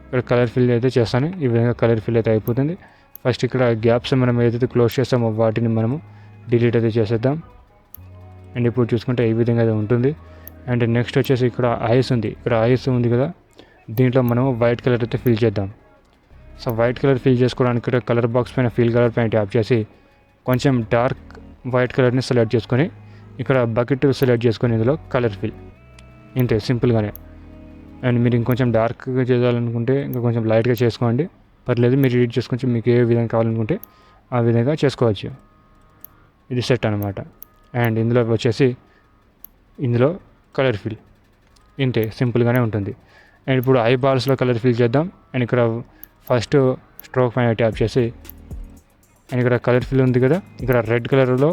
ఇక్కడ కలర్ ఫిల్ అయితే చేస్తాను. ఈ విధంగా కలర్ ఫిల్ అయితే అయిపోతుంది. ఫస్ట్ ఇక్కడ గ్యాప్స్ మనం ఏదైతే క్లోజ్ చేస్తామో వాటిని మనము డిలీట్ అయితే చేసేద్దాం. అండ్ ఇప్పుడు చూసుకుంటే ఈ విధంగా అయితే ఉంటుంది. అండ్ నెక్స్ట్ వచ్చేసి ఇక్కడ ఐస్ ఉంది. ఇక్కడ ఐస్ ఉంది కదా, దీంట్లో మనము వైట్ కలర్ అయితే ఫిల్ చేద్దాం. సో వైట్ కలర్ ఫిల్ చేసుకోవడానికి ఇక్కడ కలర్ బాక్స్ పైన ఫిల్ కలర్ పైన ట్యాప్ చేసి కొంచెం డార్క్ వైట్ కలర్ని సెలెక్ట్ చేసుకొని ఇక్కడ బకెట్ సెలెక్ట్ చేసుకొని ఇందులో కలర్ ఫిల్, ఇంతే సింపుల్గానే. అండ్ మీరు ఇంకొంచెం డార్క్గా చేయాలనుకుంటే ఇంకా కొంచెం లైట్గా చేసుకోండి, పర్లేదు. మీరు ఎడిట్ చేసుకోవచ్చు, మీకు ఏ విధంగా కావాలనుకుంటే ఆ విధంగా చేసుకోవచ్చు. ఇది సెట్ అనమాట. అండ్ ఇందులో వచ్చేసి ఇందులో కలర్ ఫిల్, ఇంతే సింపుల్గానే ఉంటుంది. అండ్ ఇప్పుడు ఐ బాల్స్లో కలర్ ఫిల్ చేద్దాం. అండ్ ఇక్కడ ఫస్ట్ స్ట్రోక్ పైన ట్యాప్ చేసి అండ్ ఇక్కడ కలర్ ఫిల్ ఉంది కదా, ఇక్కడ రెడ్ కలర్లో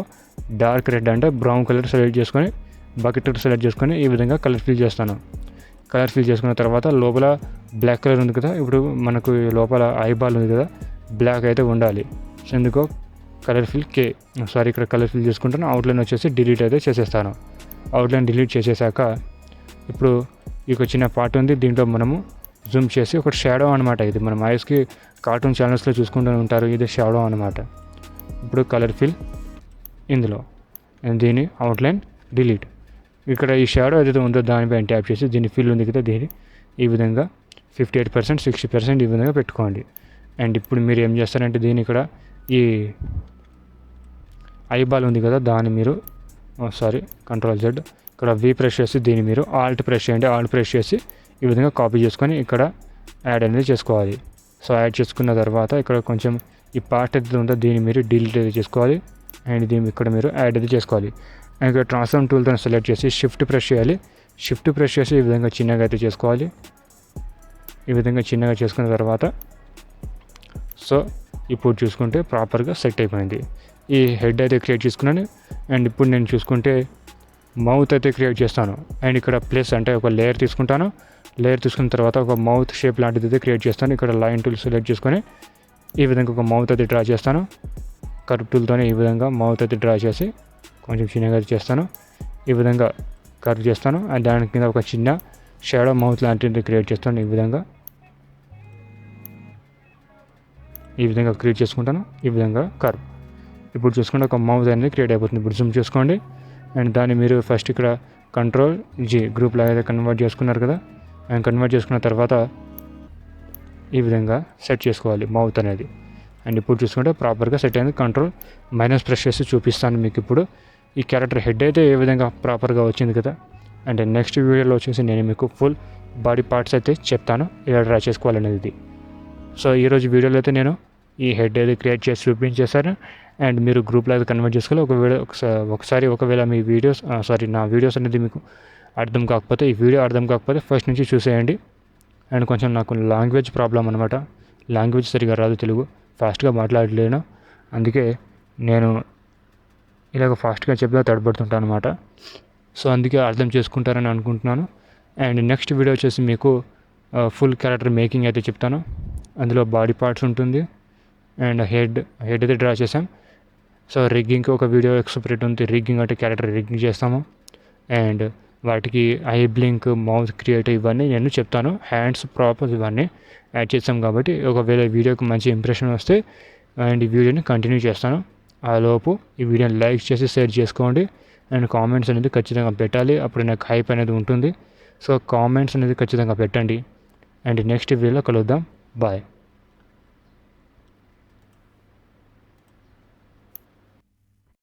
డార్క్ రెడ్ అంటే బ్రౌన్ కలర్ సెలెక్ట్ చేసుకొని బకెట్ సెలెక్ట్ చేసుకొని ఈ విధంగా కలర్ ఫిల్ చేస్తాను. కలర్ ఫిల్ చేసుకున్న తర్వాత లోపల బ్లాక్ కలర్ ఉంది కదా, ఇప్పుడు మనకు లోపల ఐబాల్ ఉంది కదా, బ్లాక్ అయితే ఉండాలి. సో ఎందుకో కలర్ ఫిల్ ఇక్కడ కలర్ ఫిల్ చేసుకుంటాను. అవుట్లైన్ వచ్చేసి డిలీట్ అయితే చేసేస్తాను. అవుట్లైన్ డిలీట్ చేసేసాక ఇప్పుడు ఇక చిన్న పార్ట్ ఉంది, దీంట్లో మనము జూమ్ చేసి ఒక షాడో అనమాట. ఇది మనం ఐస్కి కార్టూన్ ఛానల్స్లో చూసుకుంటూ ఉంటారు, ఇది షాడో అనమాట. ఇప్పుడు కలర్ ఫిల్ ఇందులో, దీని అవుట్లైన్ డిలీట్. ఇక్కడ ఈ షాడో ఏదైతే ఉందో దానిపైన ట్యాప్ చేసి దీని ఫిల్ ఉంది కదా, దీన్ని ఈ విధంగా 58%, 60% ఈ విధంగా పెట్టుకోండి. అండ్ ఇప్పుడు మీరు ఏం చేస్తారంటే దీని ఇక్కడ ఈ ఐబాల్ ఉంది కదా, దాన్ని మీరు కంట్రోల్ Z, ఇక్కడ V ప్రెస్ చేసి దీన్ని మీరు ఆల్ట్ ప్రెస్ చేయండి. ఆల్ట్ ప్రెస్ చేసి ఈ విధంగా కాపీ చేసుకొని ఇక్కడ యాడ్ అనేది చేసుకోవాలి. సో యాడ్ చేసుకున్న తర్వాత ఇక్కడ కొంచెం ఈ పార్ట్ ఏదైతే ఉందో దీన్ని మీరు డిలీట్ అయితే చేసుకోవాలి. అండ్ దీన్ని ఇక్కడ మీరు యాడ్ అయితే చేసుకోవాలి. అండ్ ఇక్కడ ట్రాన్స్ఫార్మ్ టూల్తో సెలెక్ట్ చేసి షిఫ్ట్ ప్రెస్ చేయాలి. షిఫ్ట్ ప్రెస్ చేసి ఈ విధంగా చిన్నగా అయితే చేసుకోవాలి. ఈ విధంగా చిన్నగా చేసుకున్న తర్వాత సో ఇప్పుడు చూసుకుంటే ప్రాపర్గా సెట్ అయిపోయింది. ఈ హెడ్ అయితే క్రియేట్ చేసుకున్నాను. అండ్ ఇప్పుడు నేను చూసుకుంటే మౌత్ అయితే క్రియేట్ చేస్తాను. అండ్ ఇక్కడ ప్లస్ అంటే ఒక లేయర్ తీసుకుంటాను. లేయర్ తీసుకున్న తర్వాత ఒక మౌత్ షేప్ లాంటిది అయితే క్రియేట్ చేస్తాను. ఇక్కడ లైన్ టూల్ సెలెక్ట్ చేసుకొని ఈ విధంగా ఒక మౌత్ అయితే డ్రా చేస్తాను. కర్వ్ టూల్తోనే ఈ విధంగా మౌత్ అయితే డ్రా చేసి కొంచెం చిన్నగా చేస్తాను. ఈ విధంగా కర్వ్ చేస్తాను. అండ్ దాని కింద ఒక చిన్న షాడో మౌత్ లాంటిది క్రియేట్ చేస్తాను. ఈ విధంగా క్రియేట్ చేసుకుంటాను. ఈ విధంగా కర్వ్. ఇప్పుడు చూసుకుంటే ఒక మౌత్ అనేది క్రియేట్ అయిపోతుంది. ఇప్పుడు జూమ్ చేసుకోండి. అండ్ దాన్ని మీరు ఫస్ట్ ఇక్కడ కంట్రోల్ G గ్రూప్ లాగా అయితే కన్వర్ట్ చేసుకున్నారు కదా, అండ్ కన్వర్ట్ చేసుకున్న తర్వాత ఈ విధంగా సెట్ చేసుకోవాలి మౌత్ అనేది. అండ్ ఇప్పుడు చూసుకుంటే ప్రాపర్గా సెట్ అయింది. కంట్రోల్ మైనస్ ప్రెస్ చేసి చూపిస్తాను మీకు ఇప్పుడు ఈ క్యారెక్టర్ హెడ్ అయితే ఏ విధంగా ప్రాపర్గా వచ్చింది కదా. అండ్ నెక్స్ట్ వీడియోలో వచ్చేసి నేను మీకు ఫుల్ బాడీ పార్ట్స్ అయితే చెప్తాను ఇలా డ్రా చేసుకోవాలనేది. సో ఈరోజు వీడియోలో అయితే నేను ఈ హెడ్ అయితే క్రియేట్ చేసి చూపించేశాను. అండ్ మీరు గ్రూప్లో అయితే కన్వర్ట్ చేసుకోవాలి. ఒకవేళ మీ వీడియోస్ నా వీడియోస్ అనేది మీకు అర్థం కాకపోతే, ఈ వీడియో అర్థం కాకపోతే ఫస్ట్ నుంచి చూసేయండి. అండ్ కొంచెం నాకు లాంగ్వేజ్ ప్రాబ్లం అనమాట, లాంగ్వేజ్ సరిగా రాదు, తెలుగు ఫాస్ట్గా మాట్లాడలేను. అందుకే నేను ఇలాగ ఫాస్ట్గా చెప్తా తడబడుతుంటాను అనమాట. సో అందుకే అర్థం చేసుకుంటారని అనుకుంటున్నాను. అండ్ నెక్స్ట్ వీడియో వచ్చేసి మీకు ఫుల్ క్యారెక్టర్ మేకింగ్ అయితే చెప్తాను. అందులో బాడీ పార్ట్స్ ఉంటుంది, అండ్ హెడ్ అయితే డ్రా చేసాం. సో రిగ్గింగ్కి ఒక వీడియో సెపరేట్ ఉంది. రిగ్గింగ్ అంటే క్యారెక్టర్ రిగ్గింగ్ చేస్తాము. అండ్ వాటికి ఐ బ్లింక్, మౌత్ క్రియేట్ ఇవన్నీ నేను చెప్తాను. హ్యాండ్స్ ప్రాపర్స్ ఇవన్నీ యాడ్ చేస్తాం కాబట్టి ఒకవేళ వీడియోకి మంచి ఇంప్రెషన్ వస్తే అండ్ ఈ వీడియోని కంటిన్యూ చేస్తాను. ఆ లోపు ఈ వీడియోని లైక్ చేసి షేర్ చేసుకోండి. అండ్ కామెంట్స్ అనేది ఖచ్చితంగా పెట్టాలి. అప్పుడు నాకు హైప్ అనేది ఉంటుంది. సో కామెంట్స్ అనేది ఖచ్చితంగా పెట్టండి. అండ్ నెక్స్ట్ వీడియోలో కలుద్దాం. బాయ్.